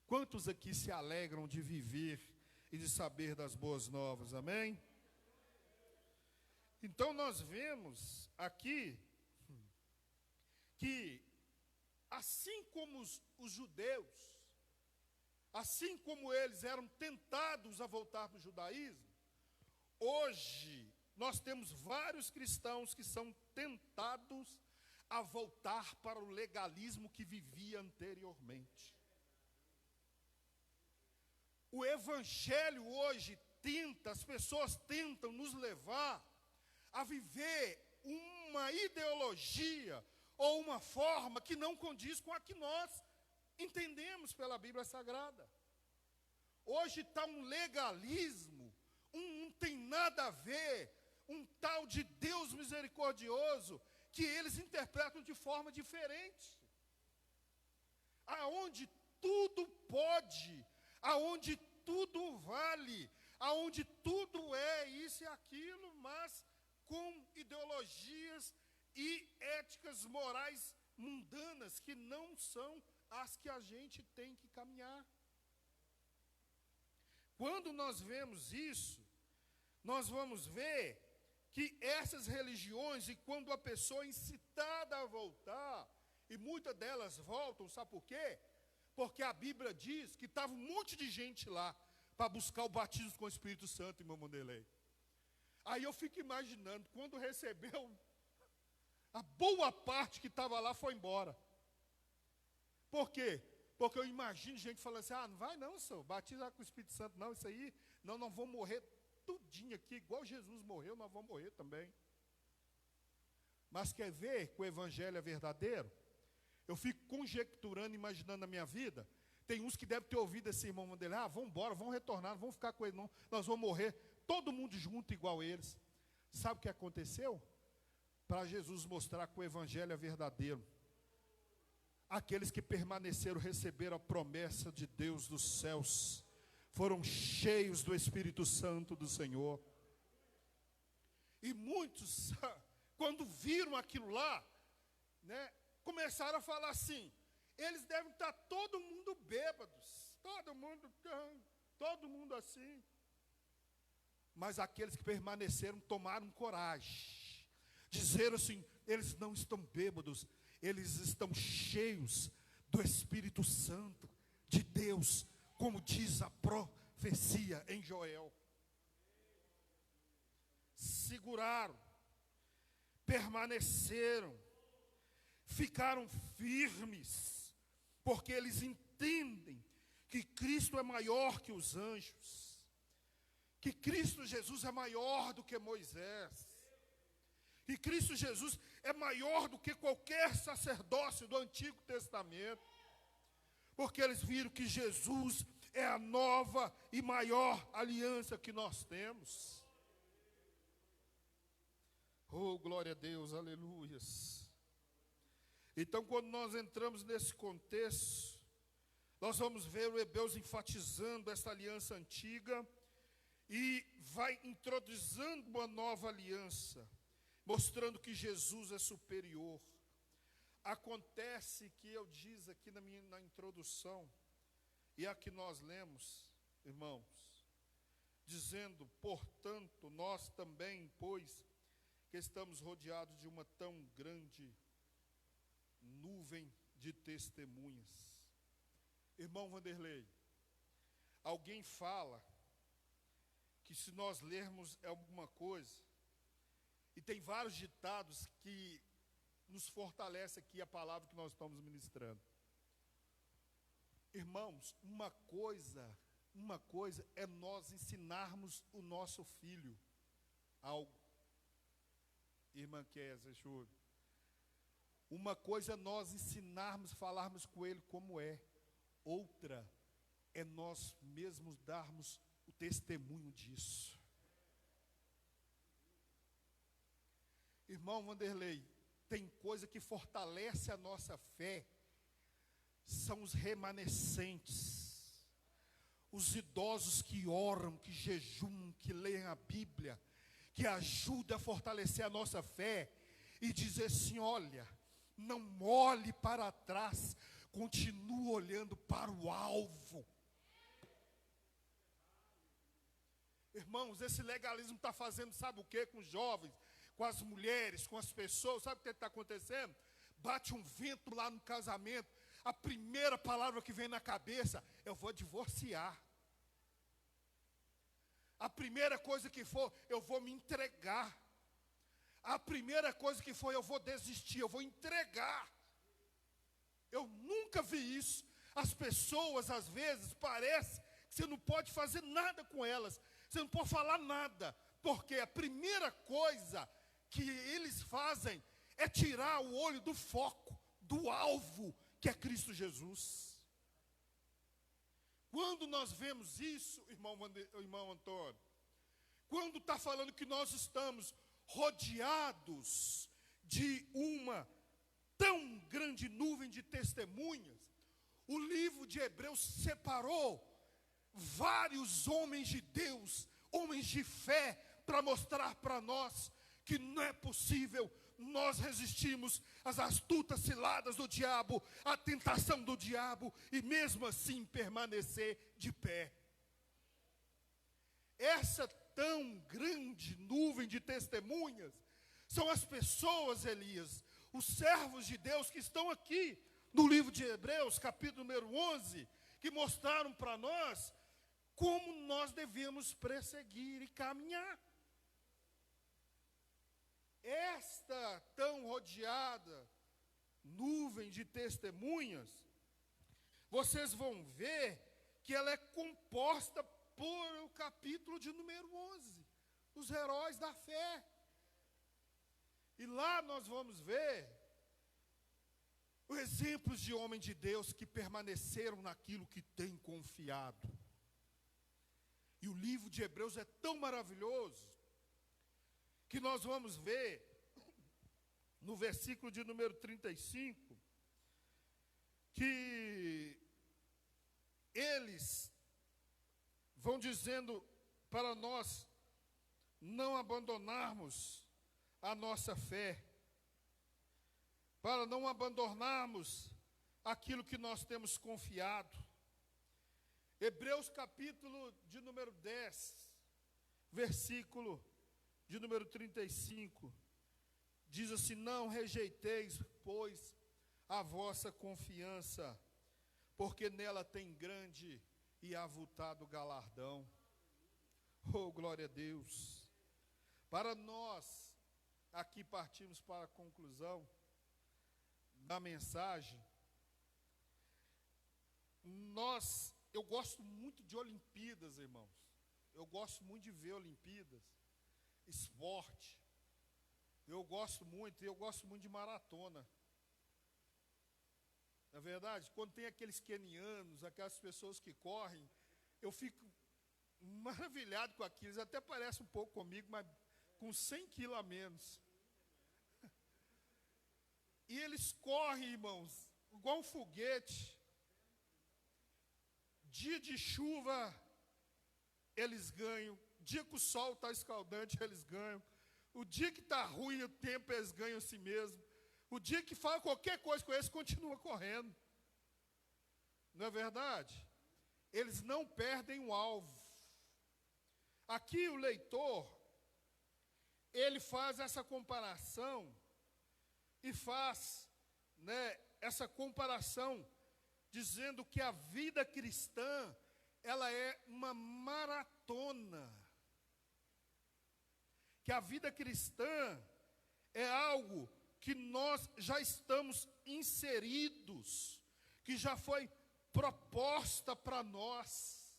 Quantos aqui se alegram de viver e de saber das boas novas, amém? Então nós vemos aqui que, assim como os judeus, assim como eles eram tentados a voltar para o judaísmo, hoje nós temos vários cristãos que são tentados a voltar para o legalismo que vivia anteriormente. O evangelho hoje as pessoas tentam nos levar a viver uma ideologia ou uma forma que não condiz com a que nós entendemos pela Bíblia Sagrada. Hoje está um legalismo, não tem nada a ver, um tal de Deus misericordioso, que eles interpretam de forma diferente. Aonde tudo pode, aonde tudo vale, aonde tudo é isso e aquilo, mas com ideologias e éticas morais mundanas que não são as que a gente tem que caminhar. Quando nós vemos isso, nós vamos ver que essas religiões, e quando a pessoa é incitada a voltar, e muitas delas voltam, sabe por quê? Porque a Bíblia diz que estava um monte de gente lá para buscar o batismo com o Espírito Santo, irmão Mandelei. Aí eu fico imaginando, quando recebeu, a boa parte que estava lá foi embora. Por quê? Porque eu imagino gente falando assim, não vai não, senhor, batizar com o Espírito Santo, não, isso aí, não vamos morrer tudinho aqui, igual Jesus morreu, nós vamos morrer também. Mas quer ver que o evangelho é verdadeiro? Eu fico conjecturando, imaginando a minha vida. Tem uns que devem ter ouvido esse irmão dele, vamos embora, vamos retornar, não vamos ficar com ele não, nós vamos morrer, todo mundo junto igual eles. Sabe o que aconteceu? Para Jesus mostrar que o evangelho é verdadeiro, aqueles que permaneceram, receberam a promessa de Deus dos céus, foram cheios do Espírito Santo do Senhor. E muitos, quando viram aquilo lá, né, começaram a falar assim, eles devem estar todo mundo bêbados, todo mundo assim. Mas aqueles que permaneceram tomaram coragem, disseram assim, eles não estão bêbados, eles estão cheios do Espírito Santo de Deus, como diz a profecia em Joel. Seguraram, permaneceram, ficaram firmes, porque eles entendem que Cristo é maior que os anjos, que Cristo Jesus é maior do que Moisés, que Cristo Jesus é maior do que qualquer sacerdócio do Antigo Testamento, porque eles viram que Jesus é a nova e maior aliança que nós temos. Oh, glória a Deus, aleluias. Então, quando nós entramos nesse contexto, nós vamos ver o Hebreus enfatizando essa aliança antiga e vai introduzindo uma nova aliança, mostrando que Jesus é superior. Acontece que eu disse aqui na introdução, e aqui nós lemos, irmãos, dizendo, portanto, nós também, pois, que estamos rodeados de uma tão grande nuvem de testemunhas. Irmão Vanderlei, alguém fala que se nós lermos alguma coisa, e tem vários ditados que nos fortalece aqui a palavra que nós estamos ministrando. Irmãos, uma coisa é nós ensinarmos o nosso filho algo. Irmã Kézia, juro. Uma coisa é nós ensinarmos, falarmos com ele como é. outra é nós mesmos darmos o testemunho disso. Irmão Vanderlei, tem coisa que fortalece a nossa fé, são os remanescentes, os idosos que oram, que jejuam, que leem a Bíblia, que ajudam a fortalecer a nossa fé e dizer assim: olha, não olhe para trás, continue olhando para o alvo. Irmãos, esse legalismo está fazendo sabe o que com os jovens, com as mulheres, com as pessoas? Sabe o que está acontecendo? Bate um vento lá no casamento, a primeira palavra que vem na cabeça: eu vou divorciar. A primeira coisa que for, eu vou me entregar. A primeira coisa que for, eu vou desistir, eu vou entregar. Eu nunca vi isso. As pessoas, às vezes, parece que você não pode fazer nada com elas. Você não pode falar nada. Porque a primeira coisa que eles fazem é tirar o olho do foco, do alvo, que é Cristo Jesus. Quando nós vemos isso, irmão Antônio, quando está falando que nós estamos rodeados de uma tão grande nuvem de testemunhas, o livro de Hebreus separou vários homens de Deus, homens de fé, para mostrar para nós que não é possível nós resistirmos às astutas ciladas do diabo, à tentação do diabo, e mesmo assim permanecer de pé. Essa tão grande nuvem de testemunhas são as pessoas, Elias, os servos de Deus que estão aqui no livro de Hebreus, capítulo número 11, que mostraram para nós como nós devemos perseguir e caminhar. Esta tão rodeada nuvem de testemunhas, vocês vão ver que ela é composta por o capítulo de número 11, os heróis da fé. E lá nós vamos ver os exemplos de homens de Deus que permaneceram naquilo que têm confiado. E o livro de Hebreus é tão maravilhoso que nós vamos ver no versículo de número 35, que eles vão dizendo para nós não abandonarmos a nossa fé, para não abandonarmos aquilo que nós temos confiado. Hebreus capítulo de número 10, versículo de número 35, diz assim: não rejeiteis, pois, a vossa confiança, porque nela tem grande e avultado galardão. Oh, glória a Deus! Para nós, aqui partimos para a conclusão da mensagem. Eu gosto muito de Olimpíadas, irmãos. Eu gosto muito de ver Olimpíadas, esporte. Eu gosto muito de maratona. Na verdade, quando tem aqueles quenianos, aquelas pessoas que correm, eu fico maravilhado com aquilo. Eles até parecem um pouco comigo, mas com 100 quilos a menos. E eles correm, irmãos, igual um foguete. Dia de chuva, eles ganham. Dia que o sol está escaldante, eles ganham. O dia que está ruim o tempo, eles ganham a si mesmo. O dia que fala qualquer coisa com eles, continua correndo. Não é verdade? Eles não perdem o alvo. Aqui o leitor, ele faz essa comparação, e faz, essa comparação, dizendo que a vida cristã, ela é uma maratona. Que a vida cristã é algo que nós já estamos inseridos, que já foi proposta para nós.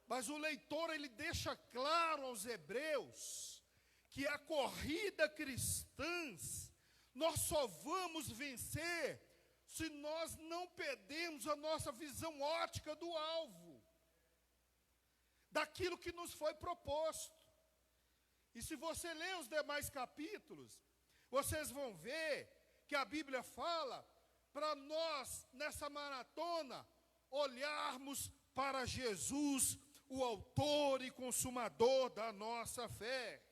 Mas o leitor, ele deixa claro aos hebreus que a corrida cristã nós só vamos vencer se nós não perdemos a nossa visão ótica do alvo, daquilo que nos foi proposto. E se você ler os demais capítulos, vocês vão ver que a Bíblia fala para nós, nessa maratona, olharmos para Jesus, o autor e consumador da nossa fé.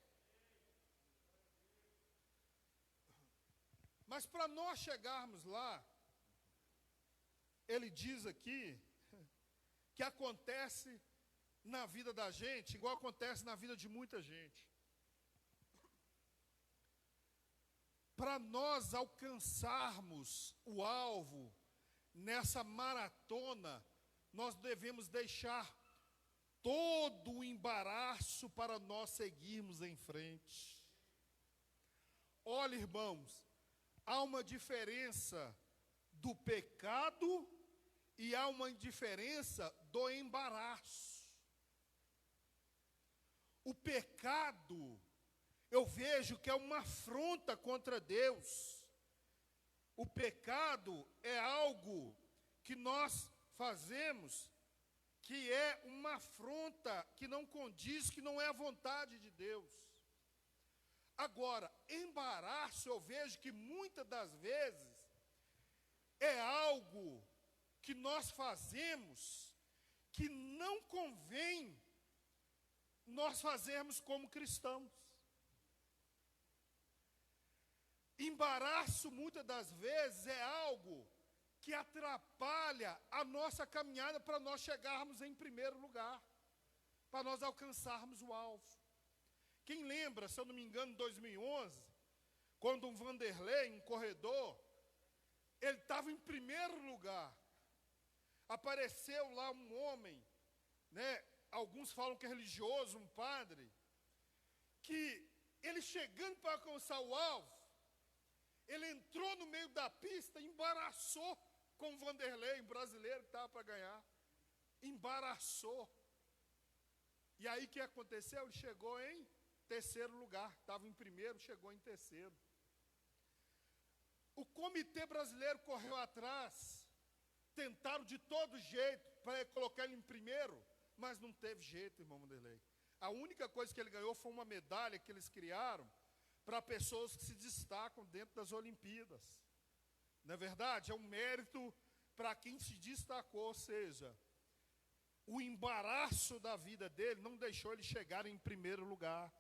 Mas para nós chegarmos lá, ele diz aqui que acontece na vida da gente, igual acontece na vida de muita gente. Para nós alcançarmos o alvo nessa maratona, nós devemos deixar todo o embaraço para nós seguirmos em frente. Olha, irmãos, há uma diferença do pecado e há uma diferença do embaraço. O pecado, eu vejo que é uma afronta contra Deus. O pecado é algo que nós fazemos, que é uma afronta, que não condiz, que não é a vontade de Deus. Agora, embaraço, eu vejo que muitas das vezes é algo que nós fazemos que não convém nós fazermos como cristãos. Embaraço, muitas das vezes, é algo que atrapalha a nossa caminhada para nós chegarmos em primeiro lugar, para nós alcançarmos o alvo. Quem lembra, se eu não me engano, em 2011, quando um Vanderlei, um corredor, ele estava em primeiro lugar. Apareceu lá um homem, né, alguns falam que é religioso, um padre, que ele chegando para alcançar o alvo, ele entrou no meio da pista, embaraçou com o Vanderlei, um brasileiro que estava para ganhar. Embaraçou. E aí o que aconteceu? Ele chegou em terceiro lugar. Estava em primeiro, chegou em terceiro. O comitê brasileiro correu atrás. Tentaram de todo jeito para colocar ele em primeiro, mas não teve jeito, irmão Vanderlei. A única coisa que ele ganhou foi uma medalha que eles criaram para pessoas que se destacam dentro das Olimpíadas. Não é verdade? É um mérito para quem se destacou, ou seja, o embaraço da vida dele não deixou ele chegar em primeiro lugar.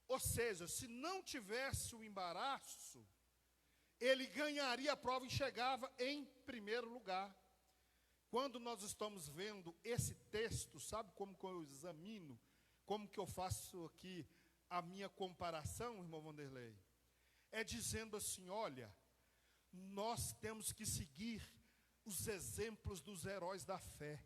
Ou seja, se não tivesse o embaraço, ele ganharia a prova e chegava em primeiro lugar. Quando nós estamos vendo esse texto, sabe como que eu examino, como que eu faço aqui a minha comparação, irmão Vanderlei? É dizendo assim, olha, nós temos que seguir os exemplos dos heróis da fé,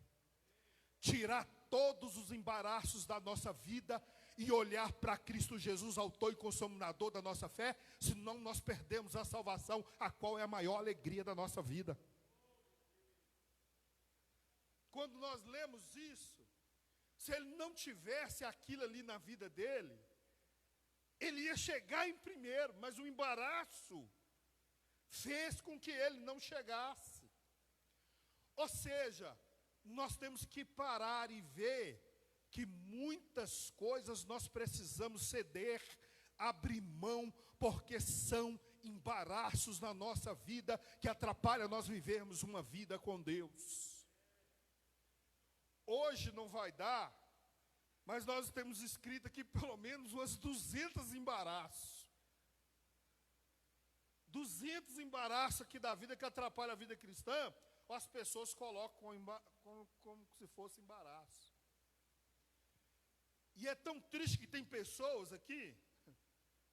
tirar todos os embaraços da nossa vida e olhar para Cristo Jesus, autor e consumador da nossa fé, senão nós perdemos a salvação, a qual é a maior alegria da nossa vida. Quando nós lemos isso, se ele não tivesse aquilo ali na vida dele, ele ia chegar em primeiro, mas o embaraço fez com que ele não chegasse. Ou seja, nós temos que parar e ver que muitas coisas nós precisamos ceder, abrir mão, porque são embaraços na nossa vida que atrapalham nós vivermos uma vida com Deus. Hoje não vai dar, mas nós temos escrito aqui pelo menos umas 200 embaraços. 200 embaraços aqui da vida que atrapalham a vida cristã, ou as pessoas colocam como se fosse embaraço. E é tão triste que tem pessoas aqui,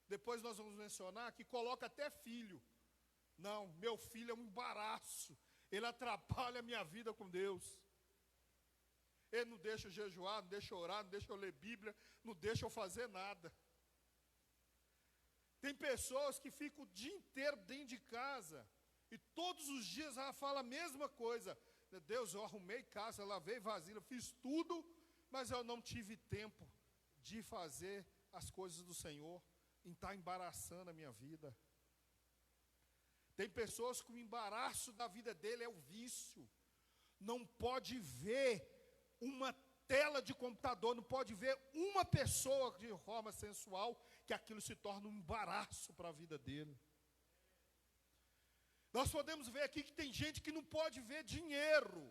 depois nós vamos mencionar, que colocam até filho. Não, meu filho é um embaraço, ele atrapalha a minha vida com Deus. Ele não deixa eu jejuar, não deixa eu orar, não deixa eu ler Bíblia, não deixa eu fazer nada. Tem pessoas que ficam o dia inteiro dentro de casa e todos os dias ela fala a mesma coisa. Deus, eu arrumei casa, lavei vasilha, fiz tudo, mas eu não tive tempo de fazer as coisas do Senhor, em estar embaraçando a minha vida. Tem pessoas que o embaraço da vida dele é o vício. Não pode ver uma tela de computador, não pode ver uma pessoa de forma sensual, que aquilo se torna um embaraço para a vida dele. Nós podemos ver aqui que tem gente que não pode ver dinheiro,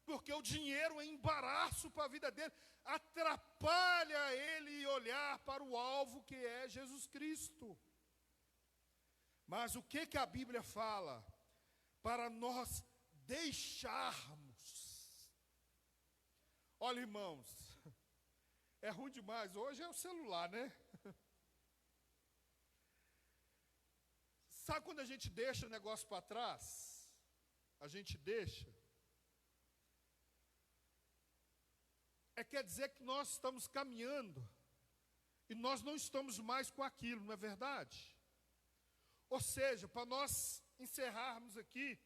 porque o dinheiro é embaraço para a vida dele, atrapalha ele olhar para o alvo que é Jesus Cristo. Mas o que a Bíblia fala? Para nós deixarmos. Olha, irmãos, é ruim demais. Hoje é o celular, né? Sabe quando a gente deixa o negócio para trás? A gente deixa. Quer dizer que nós estamos caminhando e nós não estamos mais com aquilo, não é verdade? Ou seja, para nós encerrarmos aqui,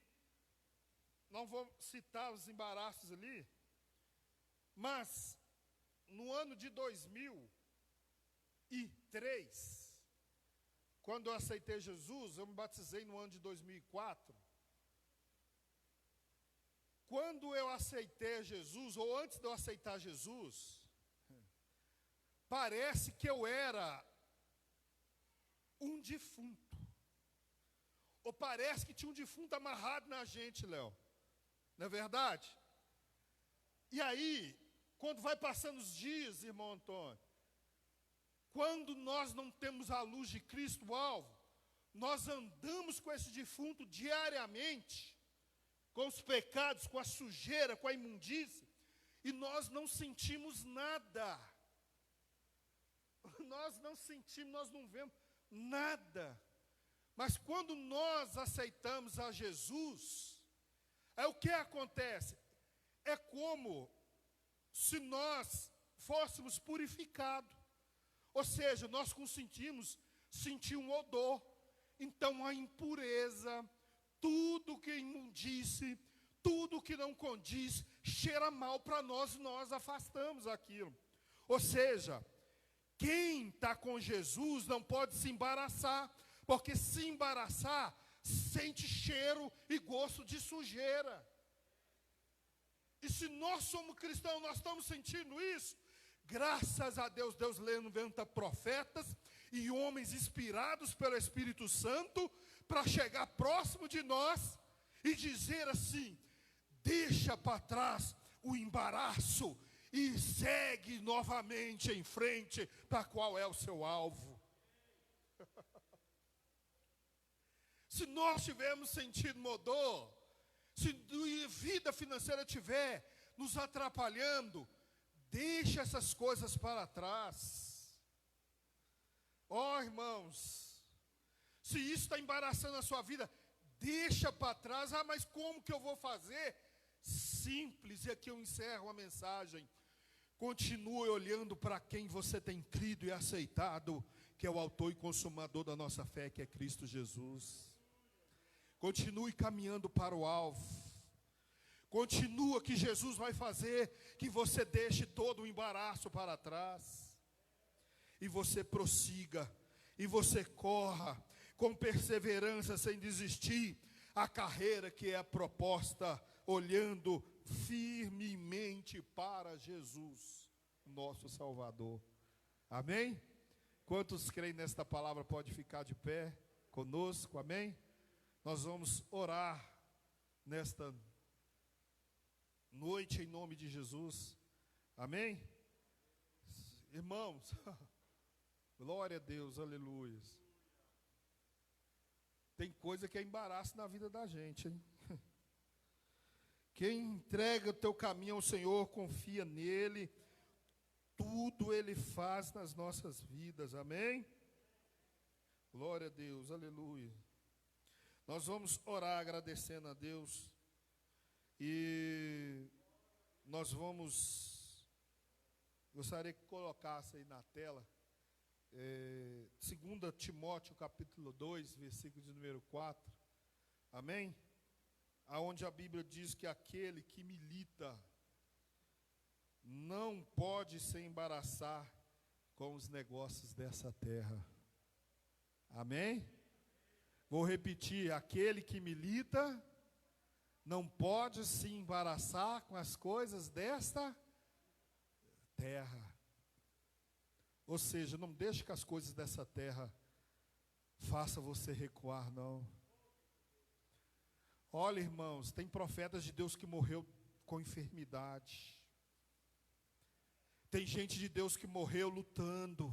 não vou citar os embaraços ali, mas no ano de 2003, quando eu aceitei Jesus, eu me batizei no ano de 2004. Quando eu aceitei Jesus, ou antes de eu aceitar Jesus, parece que eu era um defunto. Ou parece que tinha um defunto amarrado na gente, Léo. Não é verdade? E aí, quando vai passando os dias, irmão Antônio, quando nós não temos a luz de Cristo o alvo, nós andamos com esse defunto diariamente, com os pecados, com a sujeira, com a imundícia, e nós não sentimos nada. Nós não sentimos, nós não vemos nada. Mas quando nós aceitamos a Jesus, o que acontece? É como se nós fôssemos purificados. Ou seja, nós conseguimos sentir um odor. Então a impureza, tudo que imundice, tudo que não condiz, cheira mal para nós e nós afastamos aquilo. Ou seja, quem está com Jesus não pode se embaraçar, porque se embaraçar, sente cheiro e gosto de sujeira. E se nós somos cristãos, nós estamos sentindo isso, graças a Deus, Deus levanta profetas e homens inspirados pelo Espírito Santo para chegar próximo de nós e dizer assim: deixa para trás o embaraço e segue novamente em frente para qual é o seu alvo. Se nós tivermos sentido modor, se a vida financeira estiver nos atrapalhando, deixa essas coisas para trás. Irmãos, se isso está embaraçando a sua vida, deixa para trás. Mas como que eu vou fazer? Simples, e aqui eu encerro a mensagem. Continue olhando para quem você tem crido e aceitado, que é o autor e consumador da nossa fé, que é Cristo Jesus. Continue caminhando para o alvo. Continua, que Jesus vai fazer que você deixe todo o embaraço para trás. E você prossiga, e você corra com perseverança, sem desistir, a carreira que é a proposta, olhando firmemente para Jesus, nosso Salvador. Amém? Quantos creem nesta palavra pode ficar de pé conosco? Amém? Nós vamos orar nesta noite em nome de Jesus. Amém? Irmãos, glória a Deus, aleluia. Tem coisa que é embaraço na vida da gente, hein? Quem entrega o teu caminho ao Senhor, confia nele, tudo ele faz nas nossas vidas, amém? Glória a Deus, aleluia. Nós vamos orar agradecendo a Deus, e nós vamos, gostaria que colocasse aí na tela, 2 Timóteo capítulo 2, versículo de número 4, amém? Aonde a Bíblia diz que aquele que milita não pode se embaraçar com os negócios dessa terra, amém? Vou repetir: aquele que milita não pode se embaraçar com as coisas desta terra. Ou seja, não deixe que as coisas dessa terra façam você recuar, não. Olha, irmãos, tem profetas de Deus que morreu com enfermidade. Tem gente de Deus que morreu lutando.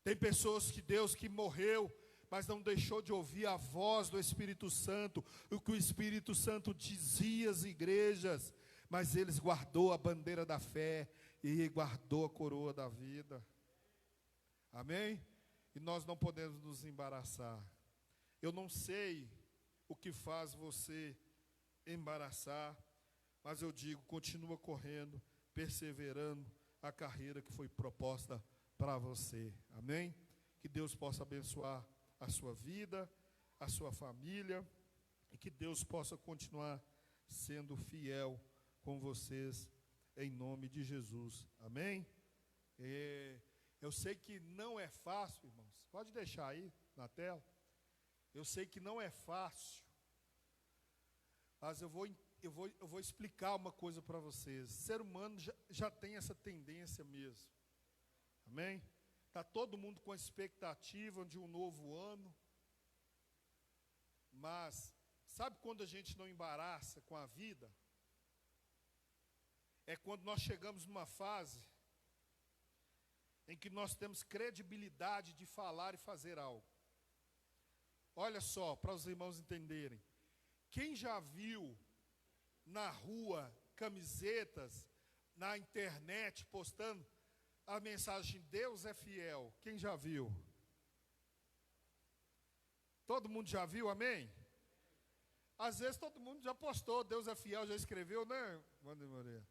Tem pessoas de Deus que morreu, mas não deixou de ouvir a voz do Espírito Santo, o que o Espírito Santo dizia às igrejas, mas eles guardou a bandeira da fé e guardou a coroa da vida. Amém? E nós não podemos nos embaraçar. Eu não sei o que faz você embaraçar, mas eu digo, continua correndo, perseverando a carreira que foi proposta para você. Amém? Que Deus possa abençoar a sua vida, a sua família, e que Deus possa continuar sendo fiel com vocês, em nome de Jesus. Amém? Eu sei que não é fácil, irmãos. Pode deixar aí na tela. Eu sei que não é fácil, mas eu vou explicar uma coisa para vocês. O ser humano já tem essa tendência mesmo. Amém? Está todo mundo com a expectativa de um novo ano. Mas, sabe quando a gente não embaraça com a vida? É quando nós chegamos numa fase em que nós temos credibilidade de falar e fazer algo. Olha só, para os irmãos entenderem. Quem já viu na rua camisetas, na internet, postando a mensagem Deus é fiel? Quem já viu? Todo mundo já viu, amém? Às vezes todo mundo já postou, Deus é fiel, já escreveu, né, Wander Moreira?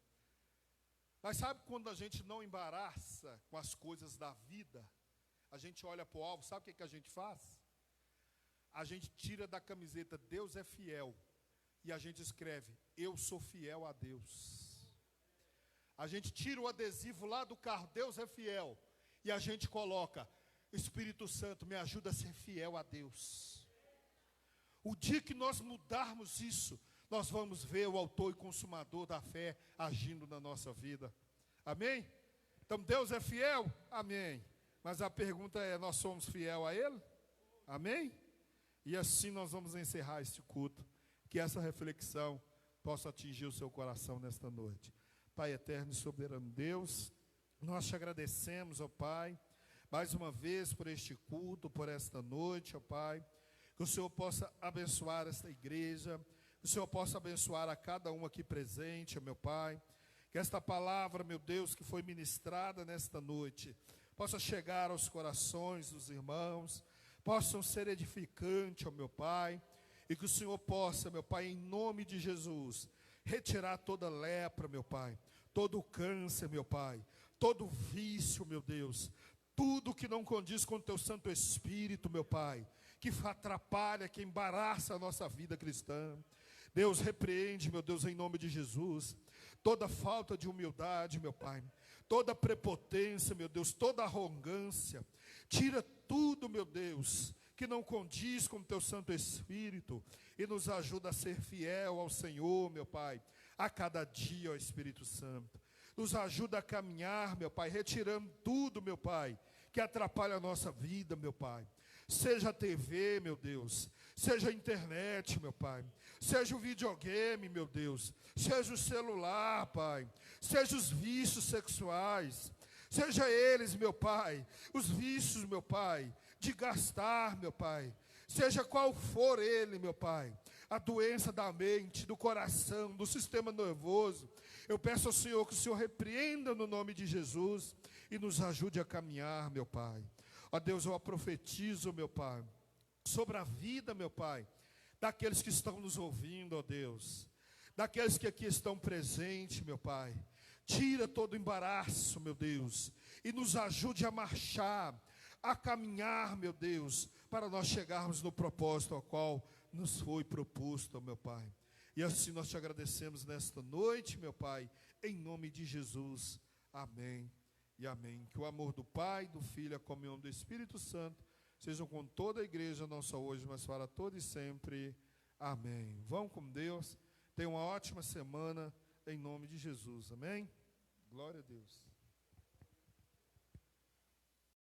Mas sabe quando a gente não embaraça com as coisas da vida, a gente olha para o alvo, sabe o que a gente faz? A gente tira da camiseta Deus é fiel e a gente escreve eu sou fiel a Deus. A gente tira o adesivo lá do carro Deus é fiel e a gente coloca Espírito Santo me ajuda a ser fiel a Deus. O dia que nós mudarmos isso, nós vamos ver o autor e consumador da fé agindo na nossa vida. Amém? Então Deus é fiel? Amém. Mas a pergunta é, nós somos fiel a Ele? Amém? E assim nós vamos encerrar este culto. Que essa reflexão possa atingir o seu coração nesta noite. Pai eterno e soberano Deus, nós te agradecemos, ó Pai, mais uma vez por este culto, por esta noite, ó Pai. Que o Senhor possa abençoar esta igreja, que o Senhor possa abençoar a cada um aqui presente, ó meu Pai. Que esta palavra, meu Deus, que foi ministrada nesta noite, possa chegar aos corações dos irmãos, possam ser edificantes, ó meu Pai, e que o Senhor possa, meu Pai, em nome de Jesus, retirar toda lepra, meu Pai, todo câncer, meu Pai, todo vício, meu Deus, tudo que não condiz com o Teu Santo Espírito, meu Pai, que atrapalha, que embaraça a nossa vida cristã. Deus, repreende, meu Deus, em nome de Jesus, toda falta de humildade, meu Pai, toda prepotência, meu Deus, toda arrogância, tira tudo, meu Deus, que não condiz com o Teu Santo Espírito, e nos ajuda a ser fiel ao Senhor, meu Pai, a cada dia, ó Espírito Santo. Nos ajuda a caminhar, meu Pai, retirando tudo, meu Pai, que atrapalha a nossa vida, meu Pai. Seja a TV, meu Deus, seja a internet, meu Pai, seja o videogame, meu Deus, seja o celular, Pai, seja os vícios sexuais, seja eles, meu Pai, os vícios, meu Pai, de gastar, meu Pai, seja qual for ele, meu Pai, a doença da mente, do coração, do sistema nervoso, eu peço ao Senhor que o Senhor repreenda no nome de Jesus e nos ajude a caminhar, meu Pai. Ó Deus, eu profetizo, meu Pai, sobre a vida, meu Pai, daqueles que estão nos ouvindo, ó Deus, daqueles que aqui estão presentes, meu Pai. Tira todo o embaraço, meu Deus, e nos ajude a marchar, a caminhar, meu Deus, para nós chegarmos no propósito ao qual nos foi proposto, meu Pai. E assim nós te agradecemos nesta noite, meu Pai, em nome de Jesus. Amém e amém. Que o amor do Pai, do Filho e a comunhão do Espírito Santo sejam com toda a igreja, não só hoje, mas para todo e sempre. Amém. Vão com Deus. Tenham uma ótima semana, em nome de Jesus. Amém? Glória a Deus.